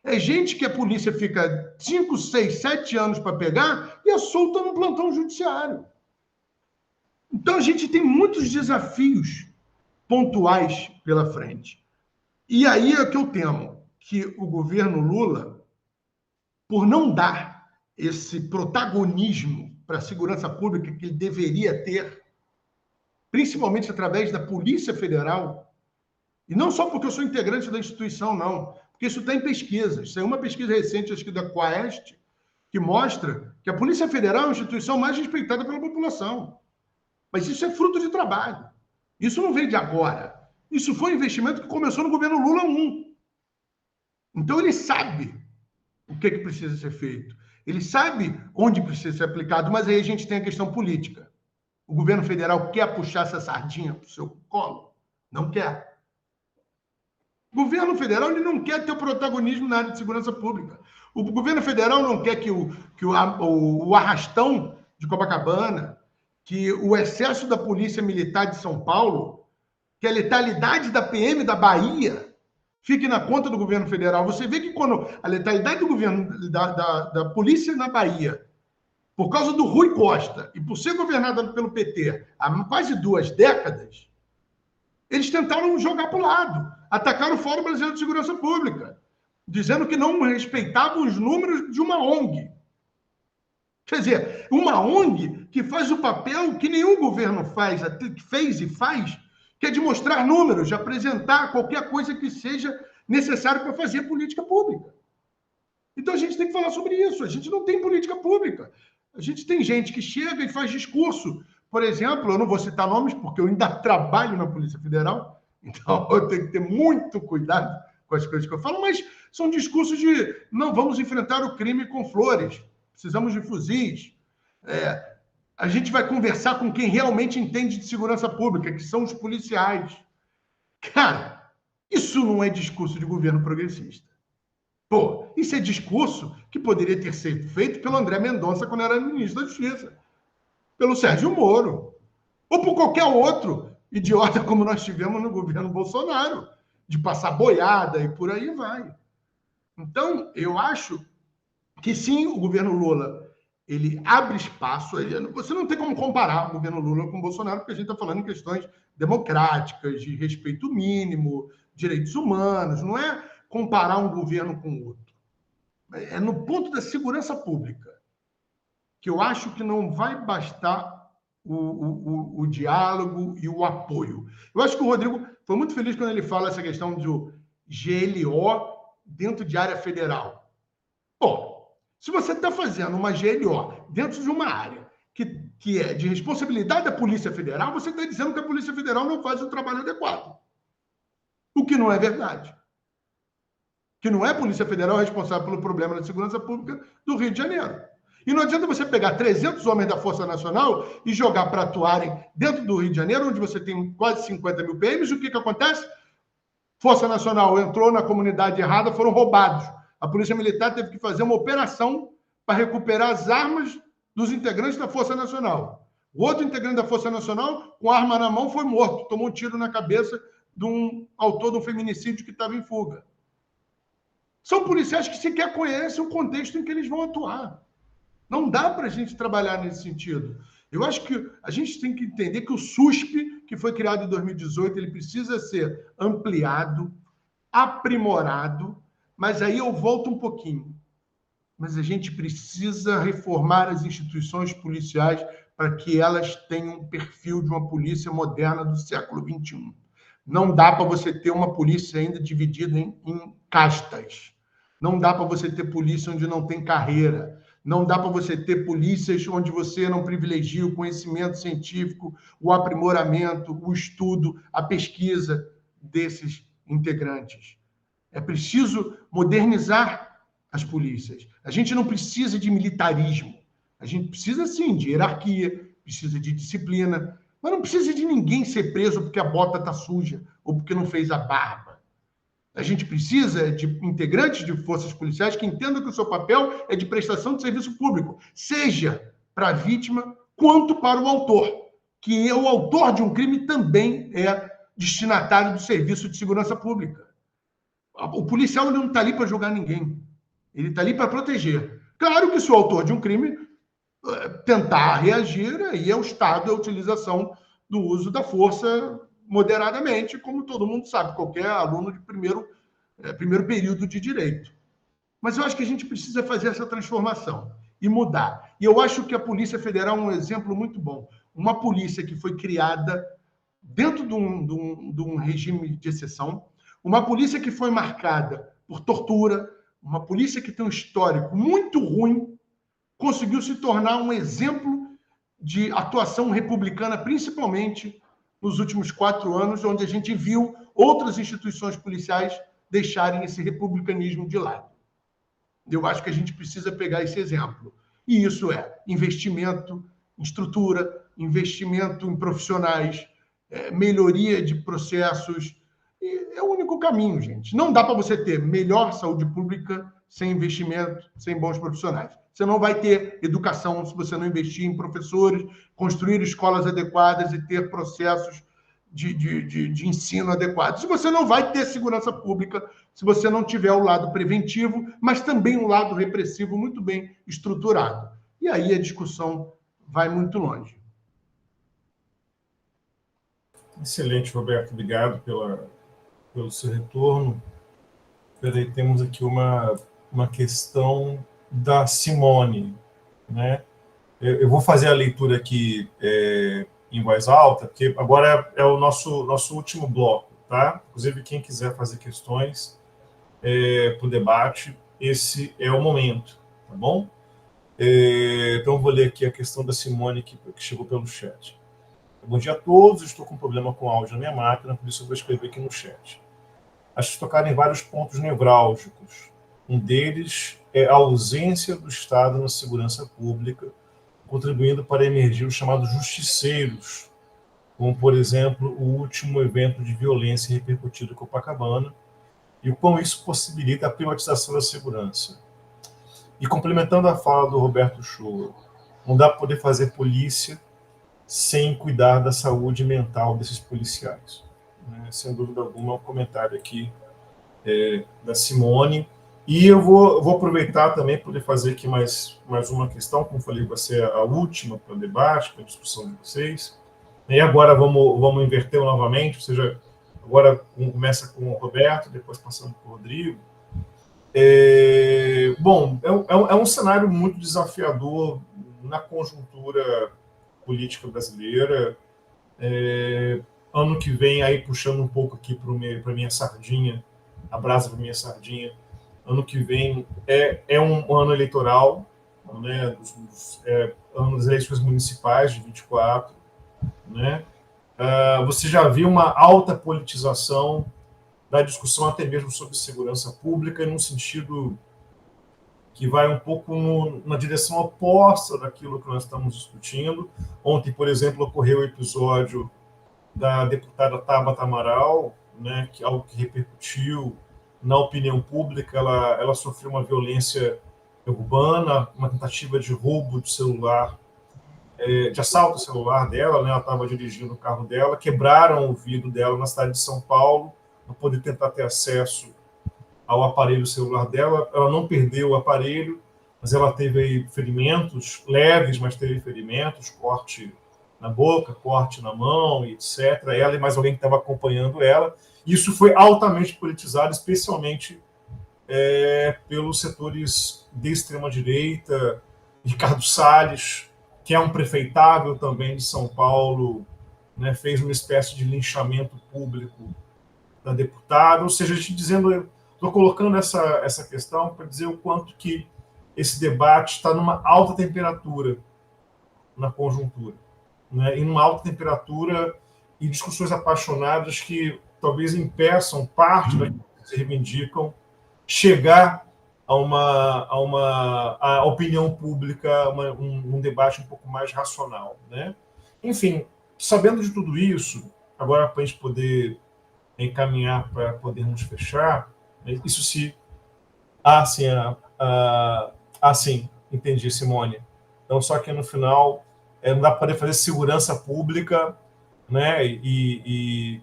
É gente que a polícia fica 5, 6, 7 anos para pegar e é solta no plantão judiciário. Então, a gente tem muitos desafios pontuais pela frente. E aí é que eu temo, que o governo Lula, por não dar esse protagonismo para a segurança pública que ele deveria ter, principalmente através da Polícia Federal, e não só porque eu sou integrante da instituição, não, porque isso está em pesquisa. Isso é uma pesquisa recente, acho que da Quaest, que mostra que a Polícia Federal é a instituição mais respeitada pela população. Mas isso é fruto de trabalho. Isso não veio de agora. Isso foi um investimento que começou no governo Lula 1. Então, ele sabe o que precisa ser feito. Ele sabe onde precisa ser aplicado, mas aí a gente tem a questão política. O governo federal quer puxar essa sardinha para o seu colo? Não quer. O governo federal ele não quer ter o protagonismo na área de segurança pública. O governo federal não quer que o arrastão de Copacabana, que o excesso da Polícia Militar de São Paulo, que a letalidade da PM da Bahia fique na conta do governo federal. Você vê que quando a letalidade do governo da polícia na Bahia, por causa do Rui Costa e por ser governada pelo PT há quase 2 décadas, eles tentaram jogar para o lado, atacaram o Fórum Brasileiro de Segurança Pública, dizendo que não respeitavam os números de uma ONG. Quer dizer, uma ONG que faz o papel que nenhum governo fez e faz, que é de mostrar números, de apresentar qualquer coisa que seja necessário para fazer política pública. Então, a gente tem que falar sobre isso. A gente não tem política pública. A gente tem gente que chega e faz discurso. Por exemplo, eu não vou citar nomes, porque eu ainda trabalho na Polícia Federal, então eu tenho que ter muito cuidado com as coisas que eu falo, mas são discursos de não vamos enfrentar o crime com flores, precisamos de fuzis. A gente vai conversar com quem realmente entende de segurança pública, que são os policiais. Cara, isso não é discurso de governo progressista. Pô, isso é discurso que poderia ter sido feito pelo André Mendonça quando era ministro da Justiça, pelo Sérgio Moro, ou por qualquer outro idiota como nós tivemos no governo Bolsonaro, de passar boiada e por aí vai. Então, eu acho que sim, o governo Lula ele abre espaço. Você não tem como comparar o governo Lula com o Bolsonaro, porque a gente está falando em questões democráticas, de respeito mínimo, direitos humanos. Não é comparar um governo com o outro. É no ponto da segurança pública, que eu acho que não vai bastar o diálogo e o apoio. Eu acho que o Rodrigo foi muito feliz quando ele fala essa questão do GLO dentro de área federal. Bom, se você está fazendo uma GLO dentro de uma área que é de responsabilidade da Polícia Federal, você está dizendo que a Polícia Federal não faz o trabalho adequado. O que não é verdade. Que não é a Polícia Federal responsável pelo problema da segurança pública do Rio de Janeiro. E não adianta você pegar 300 homens da Força Nacional e jogar para atuarem dentro do Rio de Janeiro, onde você tem quase 50 mil PMs, e o que acontece? Força Nacional entrou na comunidade errada, foram roubados. A Polícia Militar teve que fazer uma operação para recuperar as armas dos integrantes da Força Nacional. O outro integrante da Força Nacional, com a arma na mão, foi morto, tomou um tiro na cabeça de um autor de um feminicídio que estava em fuga. São policiais que sequer conhecem o contexto em que eles vão atuar. Não dá para a gente trabalhar nesse sentido. Eu acho que a gente tem que entender que o SUSP, que foi criado em 2018, ele precisa ser ampliado, aprimorado, mas aí eu volto um pouquinho. Mas a gente precisa reformar as instituições policiais para que elas tenham um perfil de uma polícia moderna do século XXI. Não dá para você ter uma polícia ainda dividida em castas. Não dá para você ter polícia onde não tem carreira. Não dá para você ter polícias onde você não privilegia o conhecimento científico, o aprimoramento, o estudo, a pesquisa desses integrantes. É preciso modernizar as polícias. A gente não precisa de militarismo. A gente precisa, sim, de hierarquia, precisa de disciplina, Mas não precisa de ninguém ser preso porque a bota está suja ou porque não fez a barba. A gente precisa de integrantes de forças policiais que entendam que o seu papel é de prestação de serviço público, seja para a vítima quanto para o autor, que o autor de um crime também é destinatário do serviço de segurança pública. O policial não está ali para julgar ninguém. Ele está ali para proteger. Claro que se o autor de um crime tentar reagir, aí é o Estado, a utilização do uso da força moderadamente, como todo mundo sabe, qualquer aluno de primeiro período de direito. Mas eu acho que a gente precisa fazer essa transformação e mudar. E eu acho que a Polícia Federal é um exemplo muito bom. Uma polícia que foi criada dentro de um regime de exceção, uma polícia que foi marcada por tortura, uma polícia que tem um histórico muito ruim, conseguiu se tornar um exemplo de atuação republicana, principalmente nos últimos 4 anos, onde a gente viu outras instituições policiais deixarem esse republicanismo de lado. Eu acho que a gente precisa pegar esse exemplo. E isso é investimento em estrutura, investimento em profissionais, melhoria de processos. É o único caminho, gente. Não dá para você ter melhor saúde pública sem investimento, sem bons profissionais. Você não vai ter educação se você não investir em professores, construir escolas adequadas e ter processos de ensino adequados. E você não vai ter segurança pública se você não tiver o lado preventivo, mas também um lado repressivo muito bem estruturado. E aí a discussão vai muito longe. Excelente, Roberto. Obrigado pelo seu retorno. Peraí, temos aqui uma questão da Simone, né? Eu vou fazer a leitura aqui em voz alta, porque agora é o nosso último bloco, tá? Inclusive, quem quiser fazer questões para o debate, esse é o momento, tá bom? Então, eu vou ler aqui a questão da Simone que chegou pelo chat. Bom dia a todos, estou com um problema com áudio na minha máquina, por isso eu vou escrever aqui no chat. Acho que tocaram em vários pontos nevrálgicos. Um deles é a ausência do Estado na segurança pública, contribuindo para emergir os chamados justiceiros, como, por exemplo, o último evento de violência repercutido em Copacabana, e o quão isso possibilita a privatização da segurança. E complementando a fala do Roberto Shoa, não dá para poder fazer polícia sem cuidar da saúde mental desses policiais. Sem dúvida alguma, um comentário aqui da Simone. E eu vou aproveitar também para poder fazer aqui mais uma questão, como falei, vai ser a última para o debate, para a discussão de vocês. E agora vamos inverter novamente, ou seja, agora começa com o Roberto, depois passando para o Rodrigo. Bom, é um cenário muito desafiador na conjuntura política brasileira. Ano que vem, aí puxando um pouco aqui para minha sardinha, a brasa para minha sardinha, ano que vem é um ano eleitoral, né, ano das eleições municipais de 24, né? Você já viu uma alta politização da discussão até mesmo sobre segurança pública, num sentido que vai um pouco na direção oposta daquilo que nós estamos discutindo. Ontem, por exemplo, ocorreu o episódio da deputada Tabata Amaral, né, que algo que repercutiu na opinião pública. Ela sofreu uma violência urbana, uma tentativa de roubo de celular, de assalto ao celular dela, né? Ela estava dirigindo o carro dela, quebraram o vidro dela na cidade de São Paulo, para poder tentar ter acesso ao aparelho celular dela. Ela não perdeu o aparelho, mas ela teve aí ferimentos leves, mas teve ferimentos, corte na boca, corte na mão, etc. Ela e mais alguém que estava acompanhando ela. Isso foi altamente politizado, especialmente pelos setores de extrema-direita. Ricardo Salles, que é um prefeitável também de São Paulo, né, fez uma espécie de linchamento público da deputada. Ou seja, estou colocando essa questão para dizer o quanto que esse debate está numa alta temperatura na conjuntura, né, e numa alta temperatura e discussões apaixonadas que talvez impeçam parte daquilo que se reivindicam chegar a opinião pública, um debate um pouco mais racional, né? Enfim, sabendo de tudo isso, agora para a gente poder encaminhar para podermos fechar, isso se... sim, sim, entendi, Simone. Então, só que no final, não dá para poder fazer segurança pública, né, e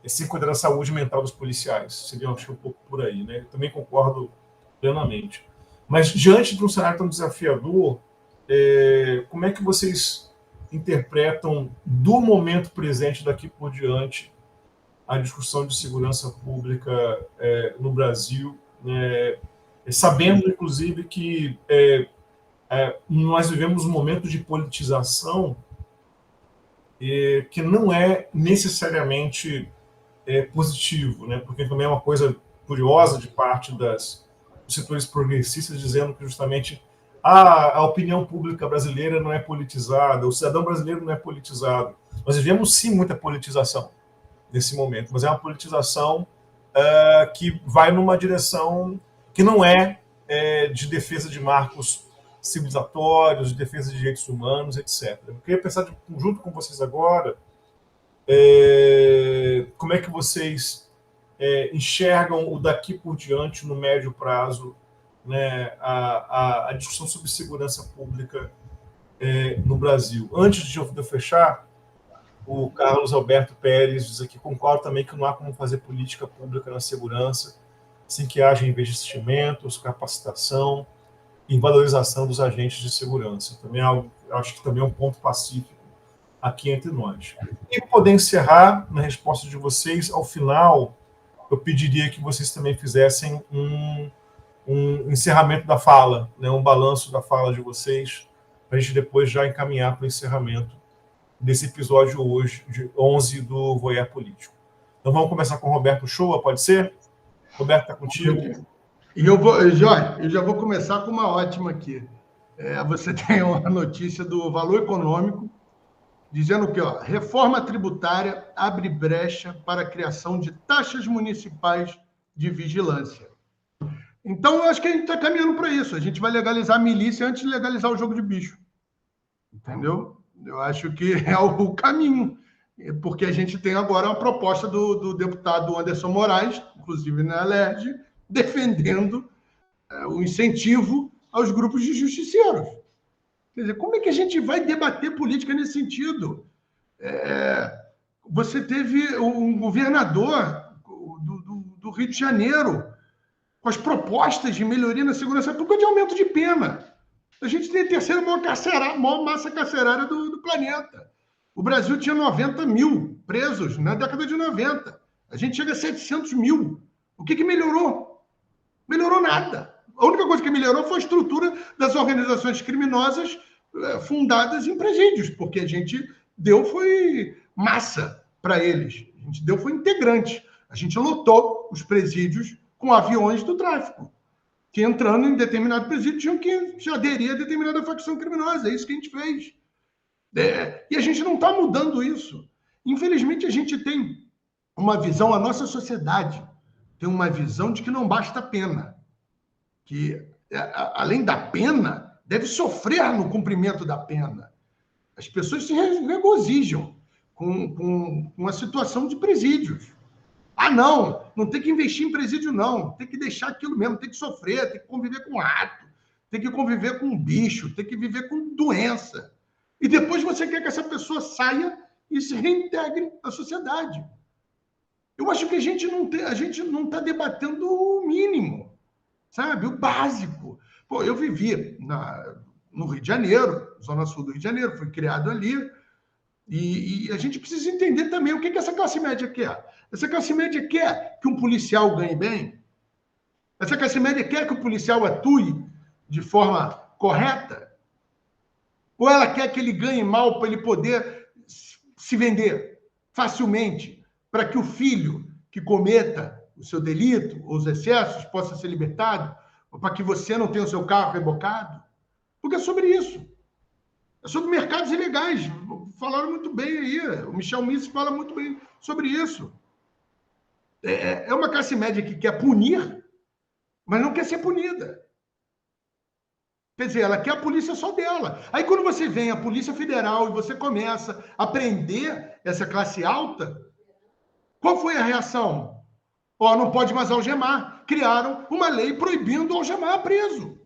sem cuidar da saúde mental dos policiais. Seria, acho que, um pouco por aí, né? Eu também concordo plenamente. Mas, diante de um cenário tão desafiador, como é que vocês interpretam do momento presente daqui por diante a discussão de segurança pública no Brasil, né, sabendo, inclusive, que nós vivemos um momento de politização que não é necessariamente positivo, né? Porque também é uma coisa curiosa de parte dos setores progressistas dizendo que justamente a opinião pública brasileira não é politizada, o cidadão brasileiro não é politizado. Nós vivemos sim muita politização nesse momento, mas é uma politização que vai numa direção que não é de defesa de marcos civilizatórios, de defesa de direitos humanos, etc. Eu queria pensar junto com vocês agora como é que vocês enxergam o daqui por diante, no médio prazo, né, a discussão sobre segurança pública no Brasil. Antes de eu fechar, o Carlos Alberto Pérez diz aqui, concordo também que não há como fazer política pública na segurança sem que haja investimentos, capacitação e valorização dos agentes de segurança. Também é algo, acho que também é um ponto pacífico aqui entre nós. E para poder encerrar, na resposta de vocês, ao final, eu pediria que vocês também fizessem um encerramento da fala, né, um balanço da fala de vocês, para a gente depois já encaminhar para o encerramento desse episódio hoje, de 11 do Voyeur Político. Então vamos começar com o Roberto Shoa, pode ser? Roberto, está contigo? E eu já vou começar com uma ótima aqui. Você tem uma notícia do Valor Econômico, dizendo que reforma tributária abre brecha para a criação de taxas municipais de vigilância. Então, eu acho que a gente está caminhando para isso. A gente vai legalizar a milícia antes de legalizar o jogo de bicho. Entendeu? Eu acho que é o caminho. Porque a gente tem agora uma proposta do deputado Anderson Moraes, inclusive na LERJ, defendendo o incentivo aos grupos de justiceiros. Quer dizer, como é que a gente vai debater política nesse sentido? Você teve um governador do Rio de Janeiro com as propostas de melhoria na segurança pública de aumento de pena. A gente tem a terceira maior massa carcerária do planeta. O Brasil tinha 90 mil presos na década de 90. A gente chega a 700 mil. O que melhorou? Melhorou nada. A única coisa que melhorou foi a estrutura das organizações criminosas fundadas em presídios, porque a gente deu foi massa para eles. A gente deu foi integrante. A gente lotou os presídios com aviões do tráfico, que entrando em determinado presídio tinham que se aderir a determinada facção criminosa. É isso que a gente fez. E a gente não está mudando isso. Infelizmente, a gente tem uma visão, a nossa sociedade tem uma visão de que não basta a pena. Que, além da pena, deve sofrer no cumprimento da pena. As pessoas se regozijam com a situação de presídios. Não tem que investir em presídio, não. Tem que deixar aquilo mesmo, tem que sofrer, tem que conviver com rato, tem que conviver com bicho, tem que viver com doença. E depois você quer que essa pessoa saia e se reintegre à sociedade. Eu acho que a gente não está debatendo o mínimo, sabe? O básico. Pô, eu vivi no Rio de Janeiro, Zona Sul do Rio de Janeiro, fui criado ali, e a gente precisa entender também o que essa classe média quer. Essa classe média quer que um policial ganhe bem? Essa classe média quer que o policial atue de forma correta? Ou ela quer que ele ganhe mal para ele poder se vender facilmente, para que o filho que cometa o seu delito ou os excessos possa ser libertado, ou para que você não tenha o seu carro rebocado? Porque é sobre isso. É sobre mercados ilegais. Falaram muito bem aí. O Michel Mises fala muito bem sobre isso. É uma classe média que quer punir, mas não quer ser punida. Quer dizer, ela quer a polícia só dela. Aí, quando você vem a Polícia Federal e você começa a prender essa classe alta, qual foi a reação? Ó, não pode mais algemar. Criaram uma lei proibindo algemar preso.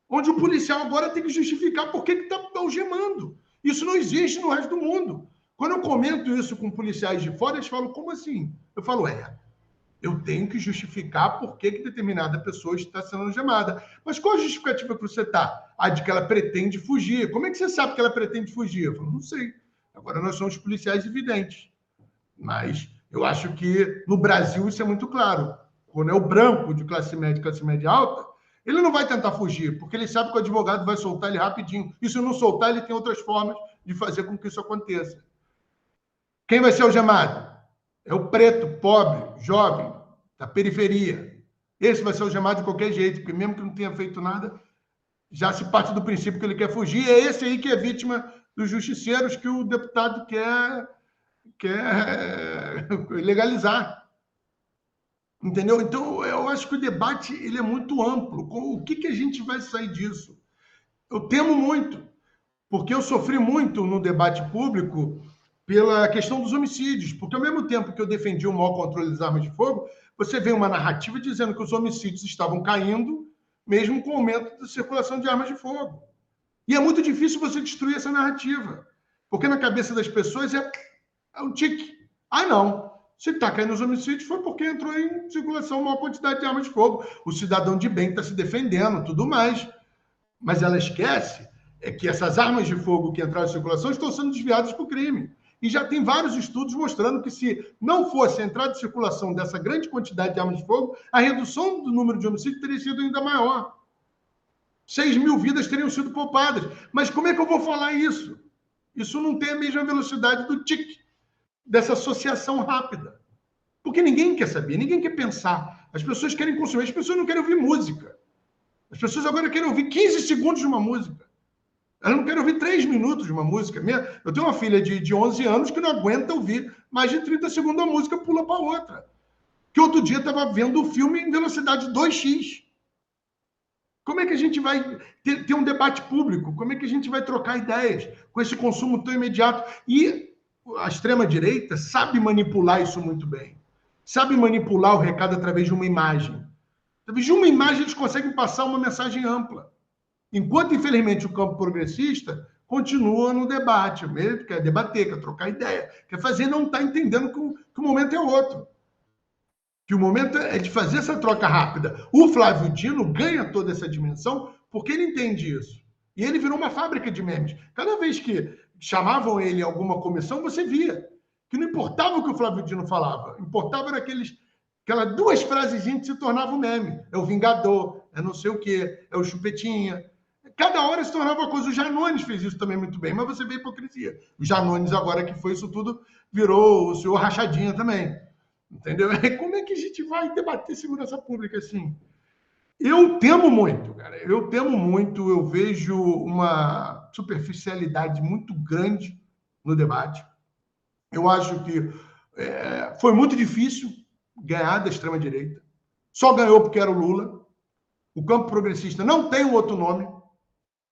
Onde o policial agora tem que justificar por que está algemando. Isso não existe no resto do mundo. Quando eu comento isso com policiais de fora, eles falam, como assim? Eu falo, eu tenho que justificar por que determinada pessoa está sendo algemada. Mas qual a justificativa que você está? A de que ela pretende fugir. Como é que você sabe que ela pretende fugir? Eu falo, não sei. Agora nós somos policiais evidentes. Mas eu acho que no Brasil isso é muito claro. Quando é o branco de classe média alta, ele não vai tentar fugir, porque ele sabe que o advogado vai soltar ele rapidinho. E se não soltar, ele tem outras formas de fazer com que isso aconteça. Quem vai ser algemado? É o preto, pobre, jovem, da periferia. Esse vai ser algemado de qualquer jeito, porque mesmo que não tenha feito nada, já se parte do princípio que ele quer fugir. É esse aí que é vítima dos justiceiros que o deputado quer legalizar. Entendeu? Então, eu acho que o debate ele é muito amplo. O que a gente vai sair disso? Eu temo muito, porque eu sofri muito no debate público pela questão dos homicídios, porque ao mesmo tempo que eu defendi o maior controle das armas de fogo, você vê uma narrativa dizendo que os homicídios estavam caindo, mesmo com o aumento da circulação de armas de fogo. E é muito difícil você destruir essa narrativa, porque na cabeça das pessoas é um tique. Ah, não. Se está caindo os homicídios foi porque entrou em circulação uma quantidade de armas de fogo. O cidadão de bem está se defendendo, tudo mais. Mas ela esquece que essas armas de fogo que entraram em circulação estão sendo desviadas para o crime. E já tem vários estudos mostrando que se não fosse a entrada em circulação dessa grande quantidade de armas de fogo, a redução do número de homicídios teria sido ainda maior. 6.000 vidas teriam sido poupadas. Mas como é que eu vou falar isso? Isso não tem a mesma velocidade do tique, dessa associação rápida. Porque ninguém quer saber, ninguém quer pensar. As pessoas querem consumir, as pessoas não querem ouvir música. As pessoas agora querem ouvir 15 segundos de uma música. Elas não querem ouvir 3 minutos de uma música. Eu tenho uma filha de 11 anos que não aguenta ouvir mais de 30 segundos uma música, pula para outra. Que outro dia estava vendo o filme em velocidade 2x. Como é que a gente vai ter um debate público? Como é que a gente vai trocar ideias com esse consumo tão imediato? E a extrema-direita sabe manipular isso muito bem. Sabe manipular o recado através de uma imagem. Através de uma imagem, eles conseguem passar uma mensagem ampla. Enquanto, infelizmente, o campo progressista continua no debate, mesmo quer debater, quer trocar ideia, quer fazer, não está entendendo que o momento é outro. Que o momento é de fazer essa troca rápida. O Flávio Dino ganha toda essa dimensão porque ele entende isso. E ele virou uma fábrica de memes. Cada vez que chamavam ele em alguma comissão, você via que não importava o que o Flávio Dino falava, importava era aquelas 2 frasezinhas que se tornavam meme. É o Vingador, é não sei o quê, é o Chupetinha. Cada hora se tornava uma coisa. O Janones fez isso também muito bem, mas você vê a hipocrisia. O Janones, agora que foi isso tudo, virou o senhor Rachadinha também. Entendeu? Como é que a gente vai debater segurança pública assim? Eu temo muito, cara. Eu temo muito. Eu vejo uma superficialidade muito grande no debate. Eu acho que foi muito difícil ganhar da extrema-direita. Só ganhou porque era o Lula. O campo progressista não tem um outro nome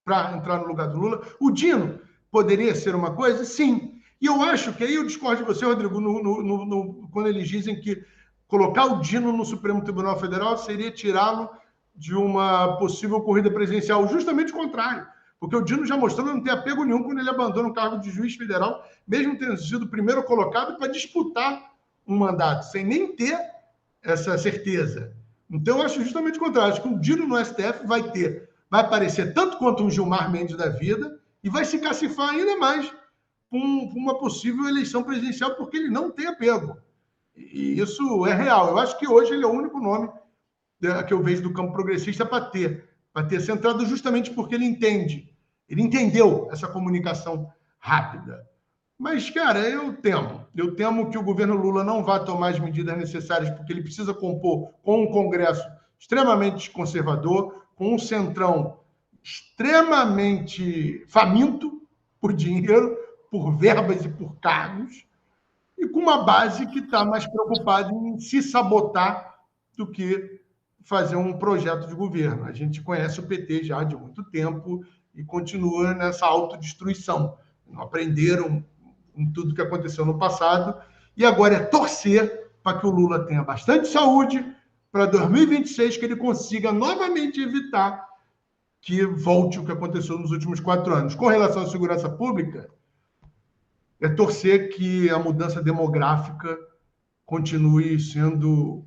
para entrar no lugar do Lula. O Dino poderia ser uma coisa? Sim. E eu acho que aí eu discordo de você, Rodrigo, quando eles dizem que colocar o Dino no Supremo Tribunal Federal seria tirá-lo de uma possível corrida presidencial. Justamente o contrário. Porque o Dino já mostrou não ter apego nenhum quando ele abandona o cargo de juiz federal, mesmo tendo sido o primeiro colocado para disputar um mandato, sem nem ter essa certeza. Então, eu acho justamente o contrário. Acho que o Dino no STF vai aparecer tanto quanto um Gilmar Mendes da vida e vai se cacifar ainda mais com uma possível eleição presidencial, porque ele não tem apego. E isso é real. Eu acho que hoje ele é o único nome que eu vejo do campo progressista para ter essa entrada, justamente porque ele entendeu essa comunicação rápida. Mas, cara, eu temo que o governo Lula não vá tomar as medidas necessárias, porque ele precisa compor com um Congresso extremamente conservador, com um centrão extremamente faminto por dinheiro, por verbas e por cargos, e com uma base que está mais preocupada em se sabotar do que fazer um projeto de governo. A gente conhece o PT já de muito tempo e continua nessa autodestruição. Não aprenderam em tudo que aconteceu no passado e agora é torcer para que o Lula tenha bastante saúde para 2026, que ele consiga novamente evitar que volte o que aconteceu nos últimos 4 anos. Com relação à segurança pública, é torcer que a mudança demográfica continue sendo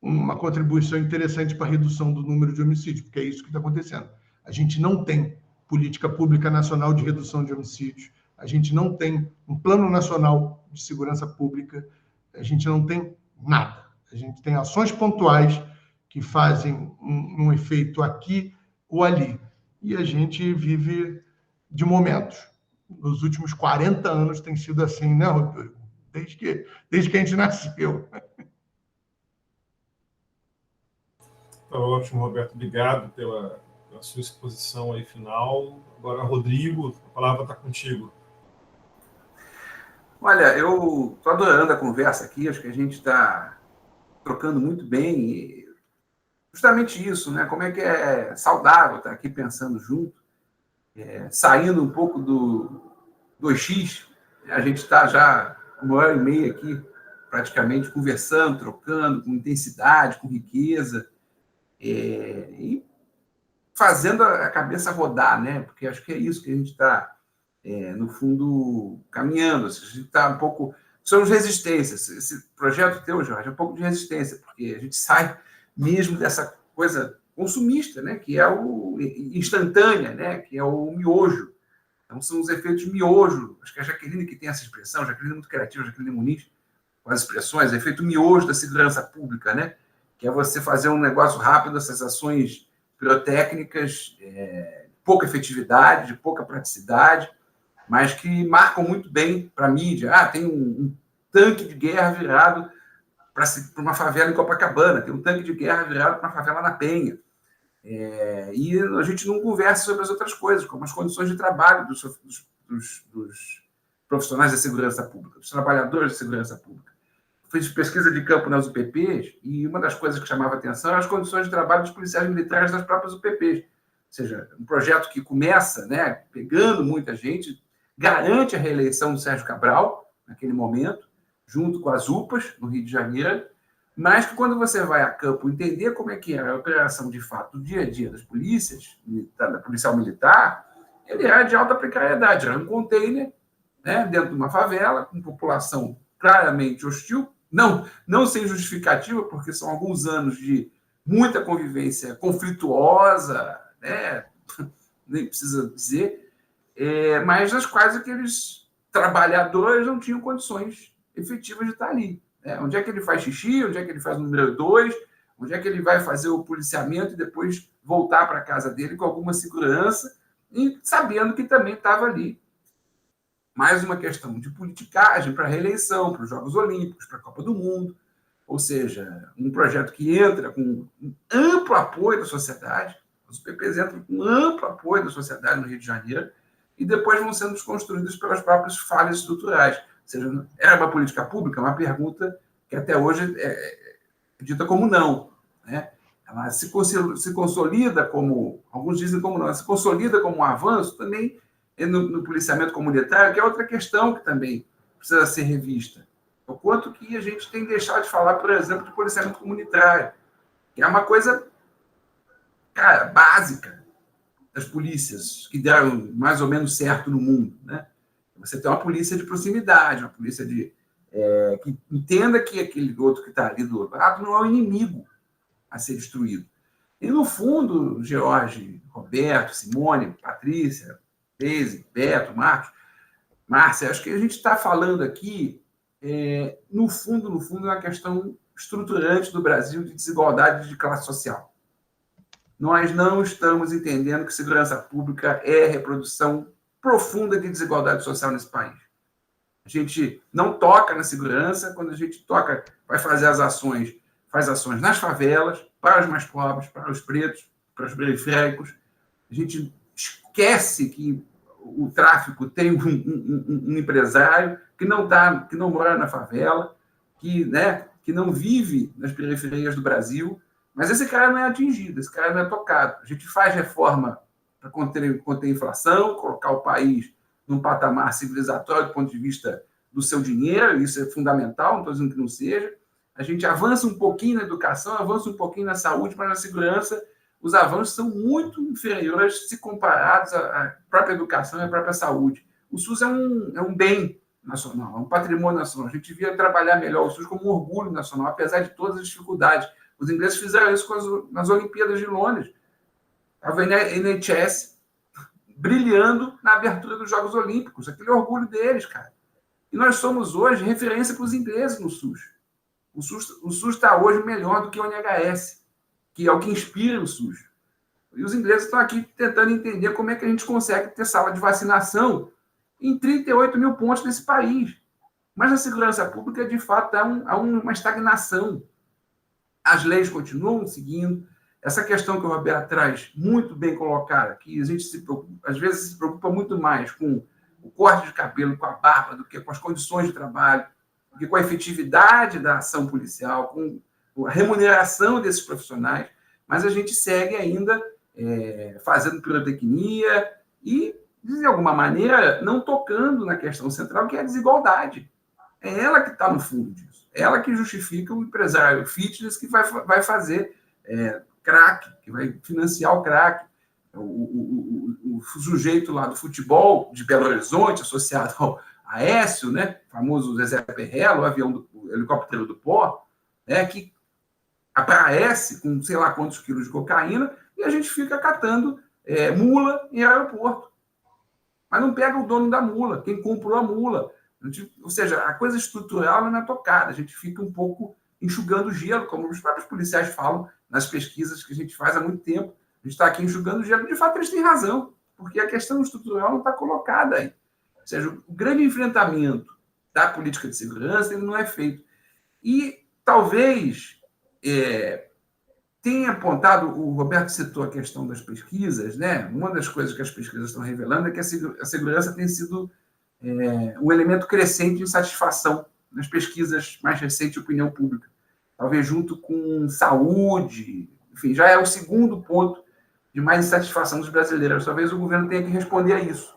uma contribuição interessante para a redução do número de homicídios, porque é isso que está acontecendo. A gente não tem política pública nacional de redução de homicídios, a gente não tem um plano nacional de segurança pública, a gente não tem nada. A gente tem ações pontuais que fazem um efeito aqui ou ali. E a gente vive de momentos. Nos últimos 40 anos tem sido assim, né, Rodrigo? Desde que a gente nasceu. Tá ótimo, Roberto. Obrigado pela sua exposição aí final. Agora, Rodrigo, a palavra está contigo. Olha, eu estou adorando a conversa aqui, acho que a gente está trocando muito bem. E justamente isso, né? Como é que é saudável estar aqui pensando junto, saindo um pouco do 2x. A gente está já 1h30 aqui, praticamente, conversando, trocando, com intensidade, com riqueza, e fazendo a cabeça rodar, né? Porque acho que é isso que a gente está, no fundo, caminhando. A gente está um pouco... Somos resistências. Esse projeto teu, Jorge, é um pouco de resistência, porque a gente sai mesmo dessa coisa consumista, né? Que é o instantânea, né? Que é o miojo. Então, são os efeitos miojo. Acho que é a Jaqueline que tem essa expressão, Jaqueline é muito criativa, Jaqueline Muniz, com as expressões, efeito miojo da segurança pública, né? Que é você fazer um negócio rápido, essas ações pirotécnicas, de pouca efetividade, de pouca praticidade, mas que marcam muito bem para a mídia. Tem um tanque de guerra virado para uma favela em Copacabana, tem um tanque de guerra virado para uma favela na Penha. E a gente não conversa sobre as outras coisas, como as condições de trabalho dos profissionais da segurança pública, dos trabalhadores da segurança pública. Fiz pesquisa de campo nas UPPs e uma das coisas que chamava atenção eram as condições de trabalho dos policiais militares das próprias UPPs. Ou seja, um projeto que começa, né, pegando muita gente, garante a reeleição do Sérgio Cabral, naquele momento, junto com as UPAs, no Rio de Janeiro, mas que quando você vai a campo entender como é que é a operação de fato do dia a dia das polícias, da policial militar, ele era de alta precariedade, era um container, né, dentro de uma favela, com população claramente hostil, não sem justificativa, porque são alguns anos de muita convivência conflituosa, né, nem precisa dizer, mas nas quais aqueles trabalhadores não tinham condições efetivas de estar ali. Onde é que ele faz xixi, onde é que ele faz o número 2, onde é que ele vai fazer o policiamento e depois voltar para a casa dele com alguma segurança e sabendo que também estava ali. Mais uma questão de politicagem para a reeleição, para os Jogos Olímpicos, para a Copa do Mundo, ou seja, um projeto que entra com um amplo apoio da sociedade, os PPs entram com amplo apoio da sociedade no Rio de Janeiro e depois vão sendo desconstruídos pelas próprias falhas estruturais. Ou seja, era uma política pública? Uma pergunta que até hoje é dita como não, né? Ela se consolida como, alguns dizem como não, ela se consolida como um avanço também no policiamento comunitário, que é outra questão que também precisa ser revista. O quanto que a gente tem deixado de falar, por exemplo, de policiamento comunitário, que é uma coisa, cara, básica das polícias, que deram mais ou menos certo no mundo, né? Você tem uma polícia de proximidade, uma polícia que entenda que aquele outro que está ali do outro lado não é o inimigo a ser destruído. E, no fundo, George, Roberto, Simone, Patrícia, Deise, Beto, Marcos, Márcia, acho que a gente está falando aqui, no fundo, é uma questão estruturante do Brasil de desigualdade de classe social. Nós não estamos entendendo que segurança pública é reprodução profunda de desigualdade social nesse país. A gente não toca na segurança, quando a gente toca, vai fazer as ações, faz ações nas favelas, para os mais pobres, para os pretos, para os periféricos. A gente esquece que o tráfico tem um empresário que não mora na favela, que não vive nas periferias do Brasil, Mas esse cara não é atingido, esse cara não é tocado. A gente faz reforma para conter a inflação, colocar o país num patamar civilizatório do ponto de vista do seu dinheiro, isso é fundamental, não estou dizendo que não seja. A gente avança um pouquinho na educação, avança um pouquinho na saúde, mas na segurança os avanços são muito inferiores se comparados à própria educação e à própria saúde. O SUS é um bem nacional, é um patrimônio nacional. A gente devia trabalhar melhor o SUS como um orgulho nacional, apesar de todas as dificuldades. Os ingleses fizeram isso nas Olimpíadas de Londres. A NHS brilhando na abertura dos Jogos Olímpicos. Aquele orgulho deles, cara. E nós somos hoje referência para os ingleses no SUS. O SUS está hoje melhor do que o NHS, que é o que inspira o SUS. E os ingleses estão aqui tentando entender como é que a gente consegue ter sala de vacinação em 38 mil pontos nesse país. Mas a segurança pública, de fato, há uma estagnação. As leis continuam seguindo. Essa questão que o Roberto traz, muito bem colocada, que a gente às vezes se preocupa muito mais com o corte de cabelo, com a barba, do que com as condições de trabalho, do que com a efetividade da ação policial, com a remuneração desses profissionais, mas a gente segue ainda fazendo pirotecnia e, de alguma maneira, não tocando na questão central, que é a desigualdade. É ela que está no fundo disso. É ela que justifica o empresário fitness que vai fazer crack, que vai financiar o crack. O sujeito lá do futebol de Belo Horizonte, associado ao Aécio, né? O famoso Zezé Perrella, o helicóptero do pó, que aparece com sei lá quantos quilos de cocaína e a gente fica catando mula em aeroporto. Mas não pega o dono da mula, quem comprou a mula. Ou seja, a coisa estrutural não é tocada. A gente fica um pouco enxugando gelo, como os próprios policiais falam nas pesquisas que a gente faz há muito tempo. A gente está aqui enxugando gelo. De fato, eles têm razão, porque a questão estrutural não está colocada aí. Ou seja, o grande enfrentamento da política de segurança ele não é feito. E talvez tenha apontado, o Roberto citou a questão das pesquisas, né? Uma das coisas que as pesquisas estão revelando é que a segurança tem sido um elemento crescente de insatisfação nas pesquisas mais recentes de opinião pública. Talvez junto com saúde, enfim, já é o segundo ponto de mais insatisfação dos brasileiros. Talvez o governo tenha que responder a isso.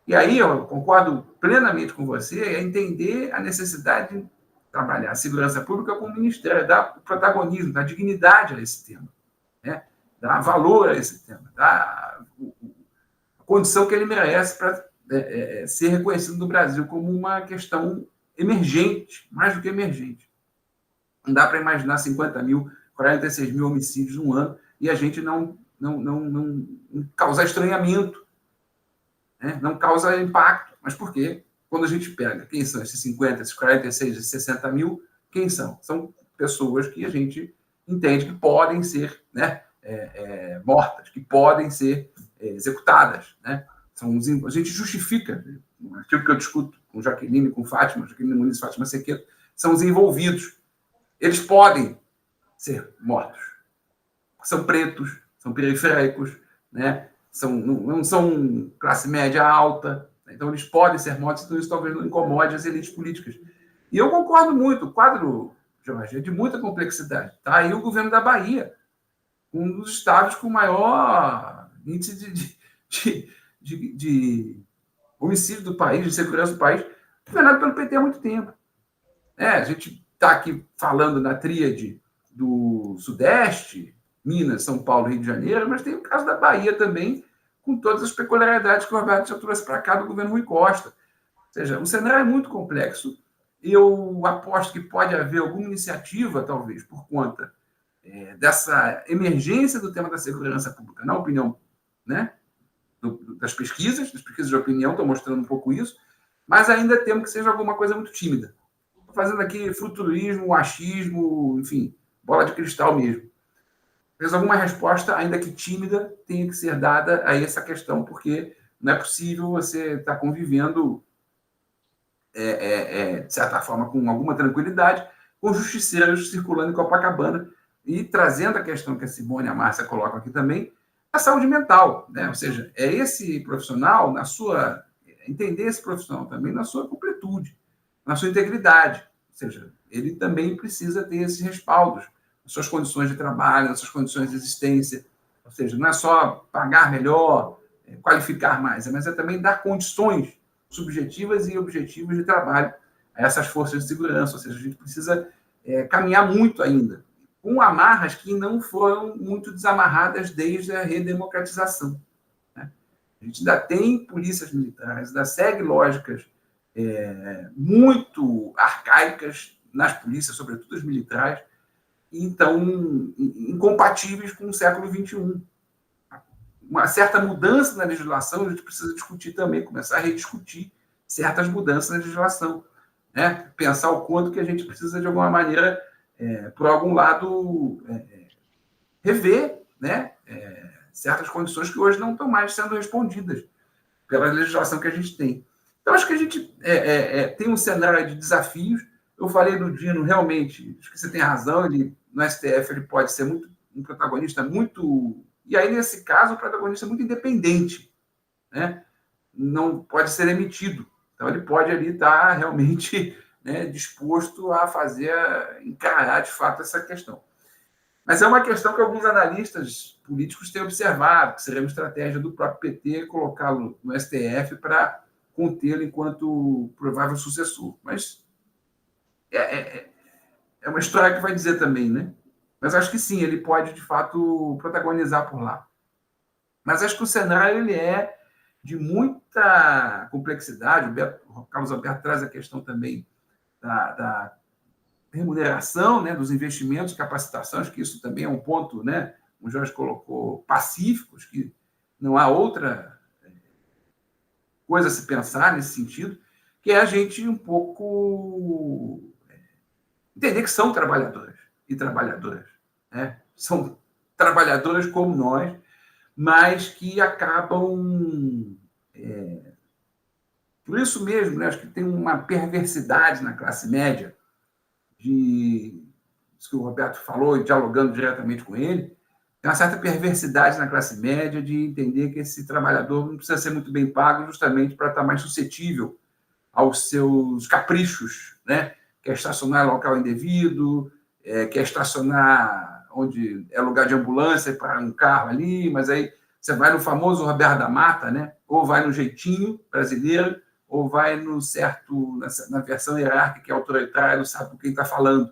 E aí, eu concordo plenamente com você, é entender a necessidade de trabalhar a segurança pública como ministério, dar protagonismo, dar dignidade a esse tema, né? Dar valor a esse tema, dar a condição que ele merece para ser reconhecido no Brasil como uma questão emergente, mais do que emergente. Não dá para imaginar 50 mil, 46 mil homicídios no ano e a gente não causar estranhamento, né? Não causa impacto. Mas por quê? Quando a gente pega quem são esses 50, esses 46, esses 60 mil, quem são? São pessoas que a gente entende que podem ser, né, mortas, que podem ser executadas, né? A gente justifica, um artigo que eu discuto com Jaqueline, com Fátima, Jaqueline Muniz e Fátima Sequeto, são os envolvidos. Eles podem ser mortos. São pretos, são periféricos, né? Não são classe média alta, então eles podem ser mortos, então isso talvez não incomode as elites políticas. E eu concordo muito, o quadro, Jorge, é de muita complexidade. Tá aí o governo da Bahia, um dos estados com maior índice de homicídio do país, de segurança do país, governado pelo PT há muito tempo. A gente está aqui falando na tríade do Sudeste, Minas, São Paulo, Rio de Janeiro, mas tem o caso da Bahia também, com todas as peculiaridades que o Roberto já trouxe para cá do governo Rui Costa. Ou seja, o cenário é muito complexo. Eu aposto que pode haver alguma iniciativa, talvez, por conta dessa emergência do tema da segurança pública na opinião, né, das pesquisas de opinião estão mostrando um pouco isso, mas ainda temo que seja alguma coisa muito tímida. Estou fazendo aqui futurismo, achismo, enfim, bola de cristal mesmo. Talvez alguma resposta, ainda que tímida, tenha que ser dada a essa questão, porque não é possível você estar convivendo, de certa forma, com alguma tranquilidade, com justiceiros circulando em Copacabana e trazendo a questão que a Simone e a Márcia colocam aqui também, a saúde mental, né? Ou seja, é esse profissional, entender esse profissional também na sua completude, na sua integridade. Ou seja, ele também precisa ter esses respaldos, nas suas condições de trabalho, nas suas condições de existência. Ou seja, não é só pagar melhor, qualificar mais, mas é também dar condições subjetivas e objetivas de trabalho a essas forças de segurança. Ou seja, a gente precisa caminhar muito ainda, com amarras que não foram muito desamarradas desde a redemocratização. Né? A gente ainda tem polícias militares, ainda segue lógicas muito arcaicas nas polícias, sobretudo as militares, e então incompatíveis com o século XXI. Uma certa mudança na legislação, a gente precisa discutir também, começar a rediscutir certas mudanças na legislação. Né? Pensar o quanto que a gente precisa, de alguma maneira, por algum lado, rever, né? Certas condições que hoje não estão mais sendo respondidas pela legislação que a gente tem. Então, acho que a gente tem um cenário de desafios. Eu falei do Dino, realmente, acho que você tem razão, ele, no STF ele pode ser um protagonista muito... E aí, nesse caso, o protagonista é muito independente. Né? Não pode ser emitido. Então, ele pode ali estar realmente disposto a encarar, de fato, essa questão. Mas é uma questão que alguns analistas políticos têm observado, que seria uma estratégia do próprio PT colocá-lo no STF para contê-lo enquanto provável sucessor. Mas é uma história que vai dizer também, né? Mas acho que sim, ele pode, de fato, protagonizar por lá. Mas acho que o cenário ele é de muita complexidade. O Carlos Alberto traz a questão também da remuneração, né, dos investimentos, capacitação, acho que isso também é um ponto, né, o Jorge colocou, pacíficos, que não há outra coisa a se pensar nesse sentido, que é a gente um pouco entender que são trabalhadoras e trabalhadoras. Né? São trabalhadoras como nós, mas que acabam... por isso mesmo, né, acho que tem uma perversidade na classe média, isso que o Roberto falou, e dialogando diretamente com ele, tem uma certa perversidade na classe média de entender que esse trabalhador não precisa ser muito bem pago justamente para estar mais suscetível aos seus caprichos, né? Quer estacionar em local indevido, quer estacionar onde é lugar de ambulância para um carro ali, mas aí você vai no famoso Roberto da Mata, né? Ou vai no jeitinho brasileiro, ou vai na versão hierárquica, que é autoritária, não sabe com quem está falando.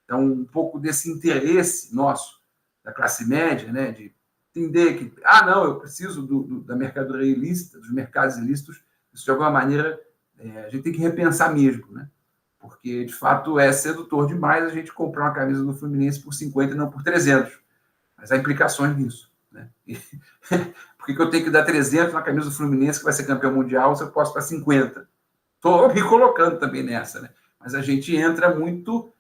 Então, um pouco desse interesse nosso, da classe média, né, de entender que, não, eu preciso da mercadoria ilícita, dos mercados ilícitos, isso de alguma maneira a gente tem que repensar mesmo, né? Porque, de fato, é sedutor demais a gente comprar uma camisa do Fluminense por 50 e não por 300. Mas há implicações nisso. Né? Por que eu tenho que dar 300 na camisa do Fluminense, que vai ser campeão mundial, se eu posso dar 50? Estou me colocando também nessa. Né? Mas a gente entra muito...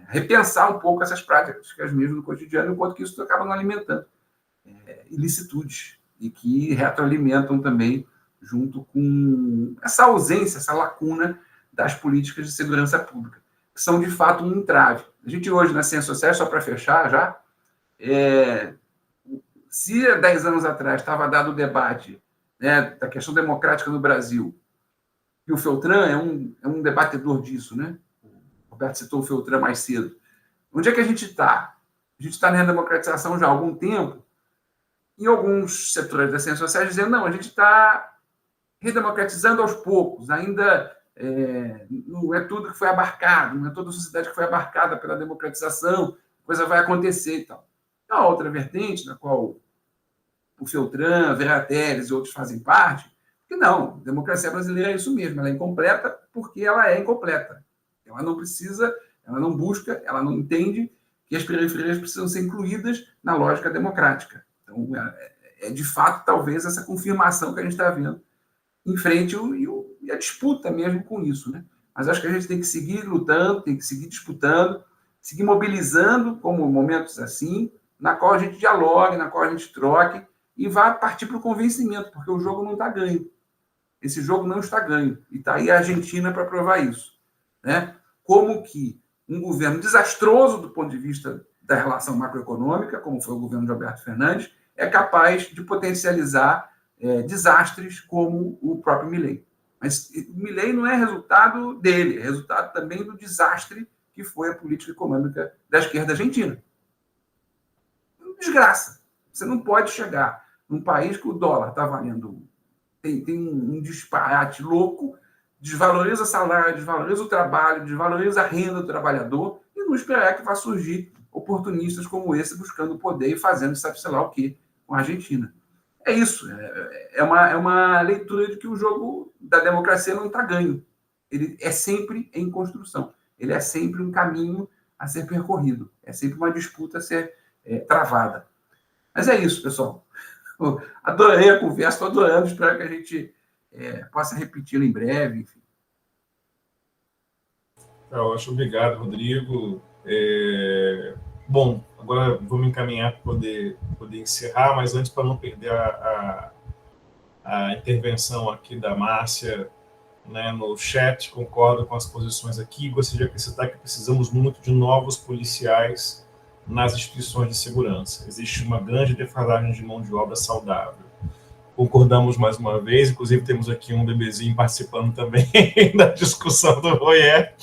repensar um pouco essas práticas mesmo no cotidiano, enquanto que isso acaba não alimentando ilicitudes e que retroalimentam também junto com essa ausência, essa lacuna das políticas de segurança pública, que são, de fato, um entrave. A gente hoje, nas ciências sociais, só para fechar já, se há 10 anos atrás estava dado o debate, né, da questão democrática no Brasil, e o Feltran é um debatedor disso, né? O Roberto citou o Feltran mais cedo. Onde é que a gente está? A gente está na redemocratização já há algum tempo, e alguns setores das ciências sociais dizendo, não, a gente está redemocratizando aos poucos, ainda não é tudo que foi abarcado, não é toda a sociedade que foi abarcada pela democratização, a coisa vai acontecer e tal. Há outra vertente, na qual o Feltran, Vera Teles e outros fazem parte, que não, a democracia brasileira é isso mesmo, ela é incompleta porque ela é incompleta. Ela não precisa, ela não busca, ela não entende que as periferias precisam ser incluídas na lógica democrática. Então, de fato, talvez, essa confirmação que a gente está vendo em frente e a disputa mesmo com isso. Né? Mas acho que a gente tem que seguir lutando, tem que seguir disputando, seguir mobilizando, como momentos assim, na qual a gente dialogue, na qual a gente troque e vá partir para o convencimento, porque o jogo não está ganho. Esse jogo não está ganho. E está aí a Argentina para provar isso. Né? Como que um governo desastroso do ponto de vista da relação macroeconômica, como foi o governo de Alberto Fernandes, é capaz de potencializar desastres como o próprio Milei. Mas o Milei não é resultado dele, é resultado também do desastre que foi a política econômica da esquerda argentina. Desgraça. Você não pode chegar num país que o dólar está valendo, tem um disparate louco, desvaloriza salário, desvaloriza o trabalho, desvaloriza a renda do trabalhador, e não esperar que vá surgir oportunistas como esse buscando poder e fazendo sabe-se lá o quê com a Argentina. É isso. É uma leitura de que o jogo da democracia não está ganho. Ele é sempre em construção. Ele é sempre um caminho a ser percorrido. É sempre uma disputa a ser travada. Mas é isso, pessoal. Eu adorei a conversa, estou adorando. Espero que a gente possa repeti-la em breve. Enfim. Ótimo, obrigado, Rodrigo. Bom, agora vou me encaminhar para poder encerrar, mas antes, para não perder a intervenção aqui da Márcia, né, no chat, concordo com as posições aqui. Gostaria de acrescentar que precisamos muito de novos policiais nas instituições de segurança. Existe uma grande defasagem de mão de obra saudável. Concordamos mais uma vez, inclusive temos aqui um bebezinho participando também da discussão do Royer,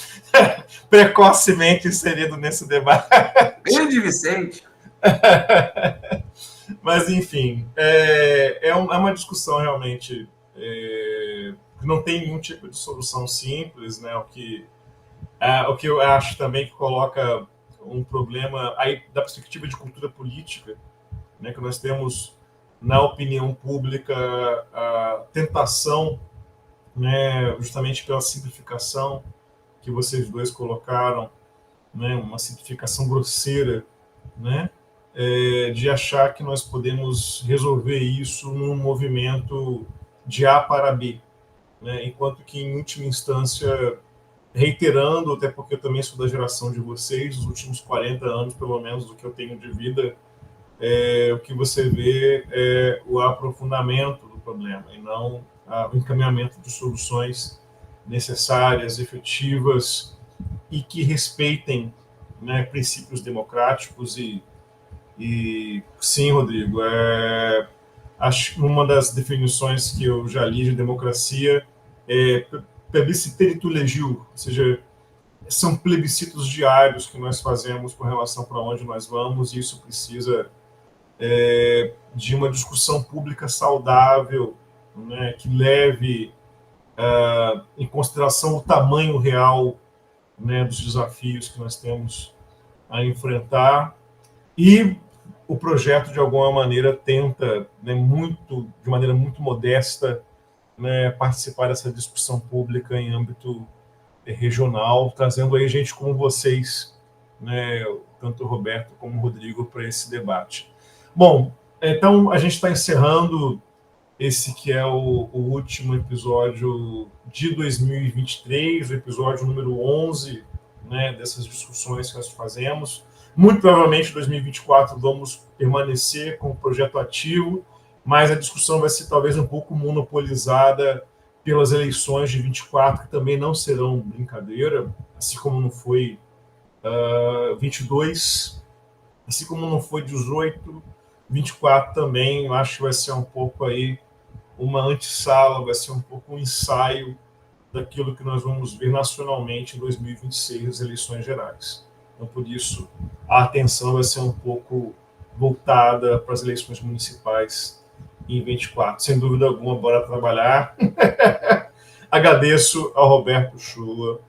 precocemente inserido nesse debate. Grande Vicente! Mas, enfim, é uma discussão realmente que não tem nenhum tipo de solução simples, né? O que eu acho também que coloca um problema aí da perspectiva de cultura política, né? Que nós temos na opinião pública a tentação, né, justamente pela simplificação que vocês dois colocaram, né, uma simplificação grosseira, né, de achar que nós podemos resolver isso num movimento de A para B, né, enquanto que, em última instância, reiterando, até porque eu também sou da geração de vocês, os últimos 40 anos, pelo menos, do que eu tenho de vida, o que você vê é o aprofundamento do problema e não o encaminhamento de soluções necessárias, efetivas e que respeitem, né, princípios democráticos e sim, Rodrigo, acho uma das definições que eu já li de democracia é plebiscite legio, ou seja, são plebiscitos diários que nós fazemos com relação para onde nós vamos, e isso precisa de uma discussão pública saudável, né, que leve em consideração o tamanho real, né, dos desafios que nós temos a enfrentar. E o projeto, de alguma maneira, tenta, né, de maneira muito modesta, né, participar dessa discussão pública em âmbito regional, trazendo aí gente como vocês, né, tanto o Roberto como o Rodrigo, para esse debate. Bom, então a gente está encerrando esse que é o último episódio de 2023, o episódio número 11, né, dessas discussões que nós fazemos. Muito provavelmente em 2024 vamos permanecer com o projeto ativo, mas a discussão vai ser talvez um pouco monopolizada pelas eleições de 24, que também não serão brincadeira, assim como não foi 22, assim como não foi 18, 24 também. Eu acho que vai ser um pouco aí uma antessala, vai ser um pouco um ensaio daquilo que nós vamos ver nacionalmente em 2026, as eleições gerais. Então, por isso, a atenção vai ser um pouco voltada para as eleições municipais em 24. Sem dúvida alguma, bora trabalhar. Agradeço ao Roberto Shula,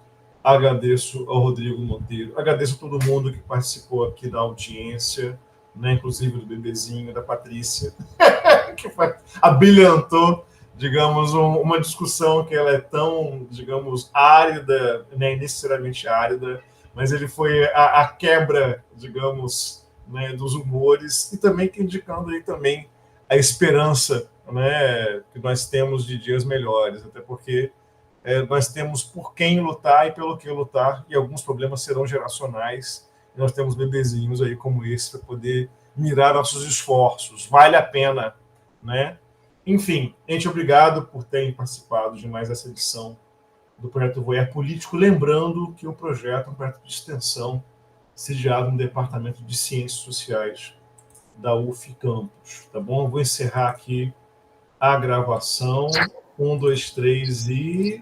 agradeço ao Rodrigo Monteiro, agradeço a todo mundo que participou aqui da audiência, né, inclusive do bebezinho, da Patrícia, que abrilhantou, digamos, uma discussão que ela é tão, digamos, árida, né, necessariamente árida, mas ele foi a quebra, digamos, né, dos humores, e também indicando aí também a esperança, né, que nós temos de dias melhores, até porque nós temos por quem lutar e pelo que lutar, e alguns problemas serão geracionais, e nós temos bebezinhos aí como esse para poder mirar nossos esforços. Vale a pena, né? Enfim, gente, obrigado por terem participado de mais essa edição do Projeto Voyeur Político, lembrando que o projeto é um projeto de extensão sediado no Departamento de Ciências Sociais da UF Campus, tá bom? Eu vou encerrar aqui a gravação. 1, 2, 3 e...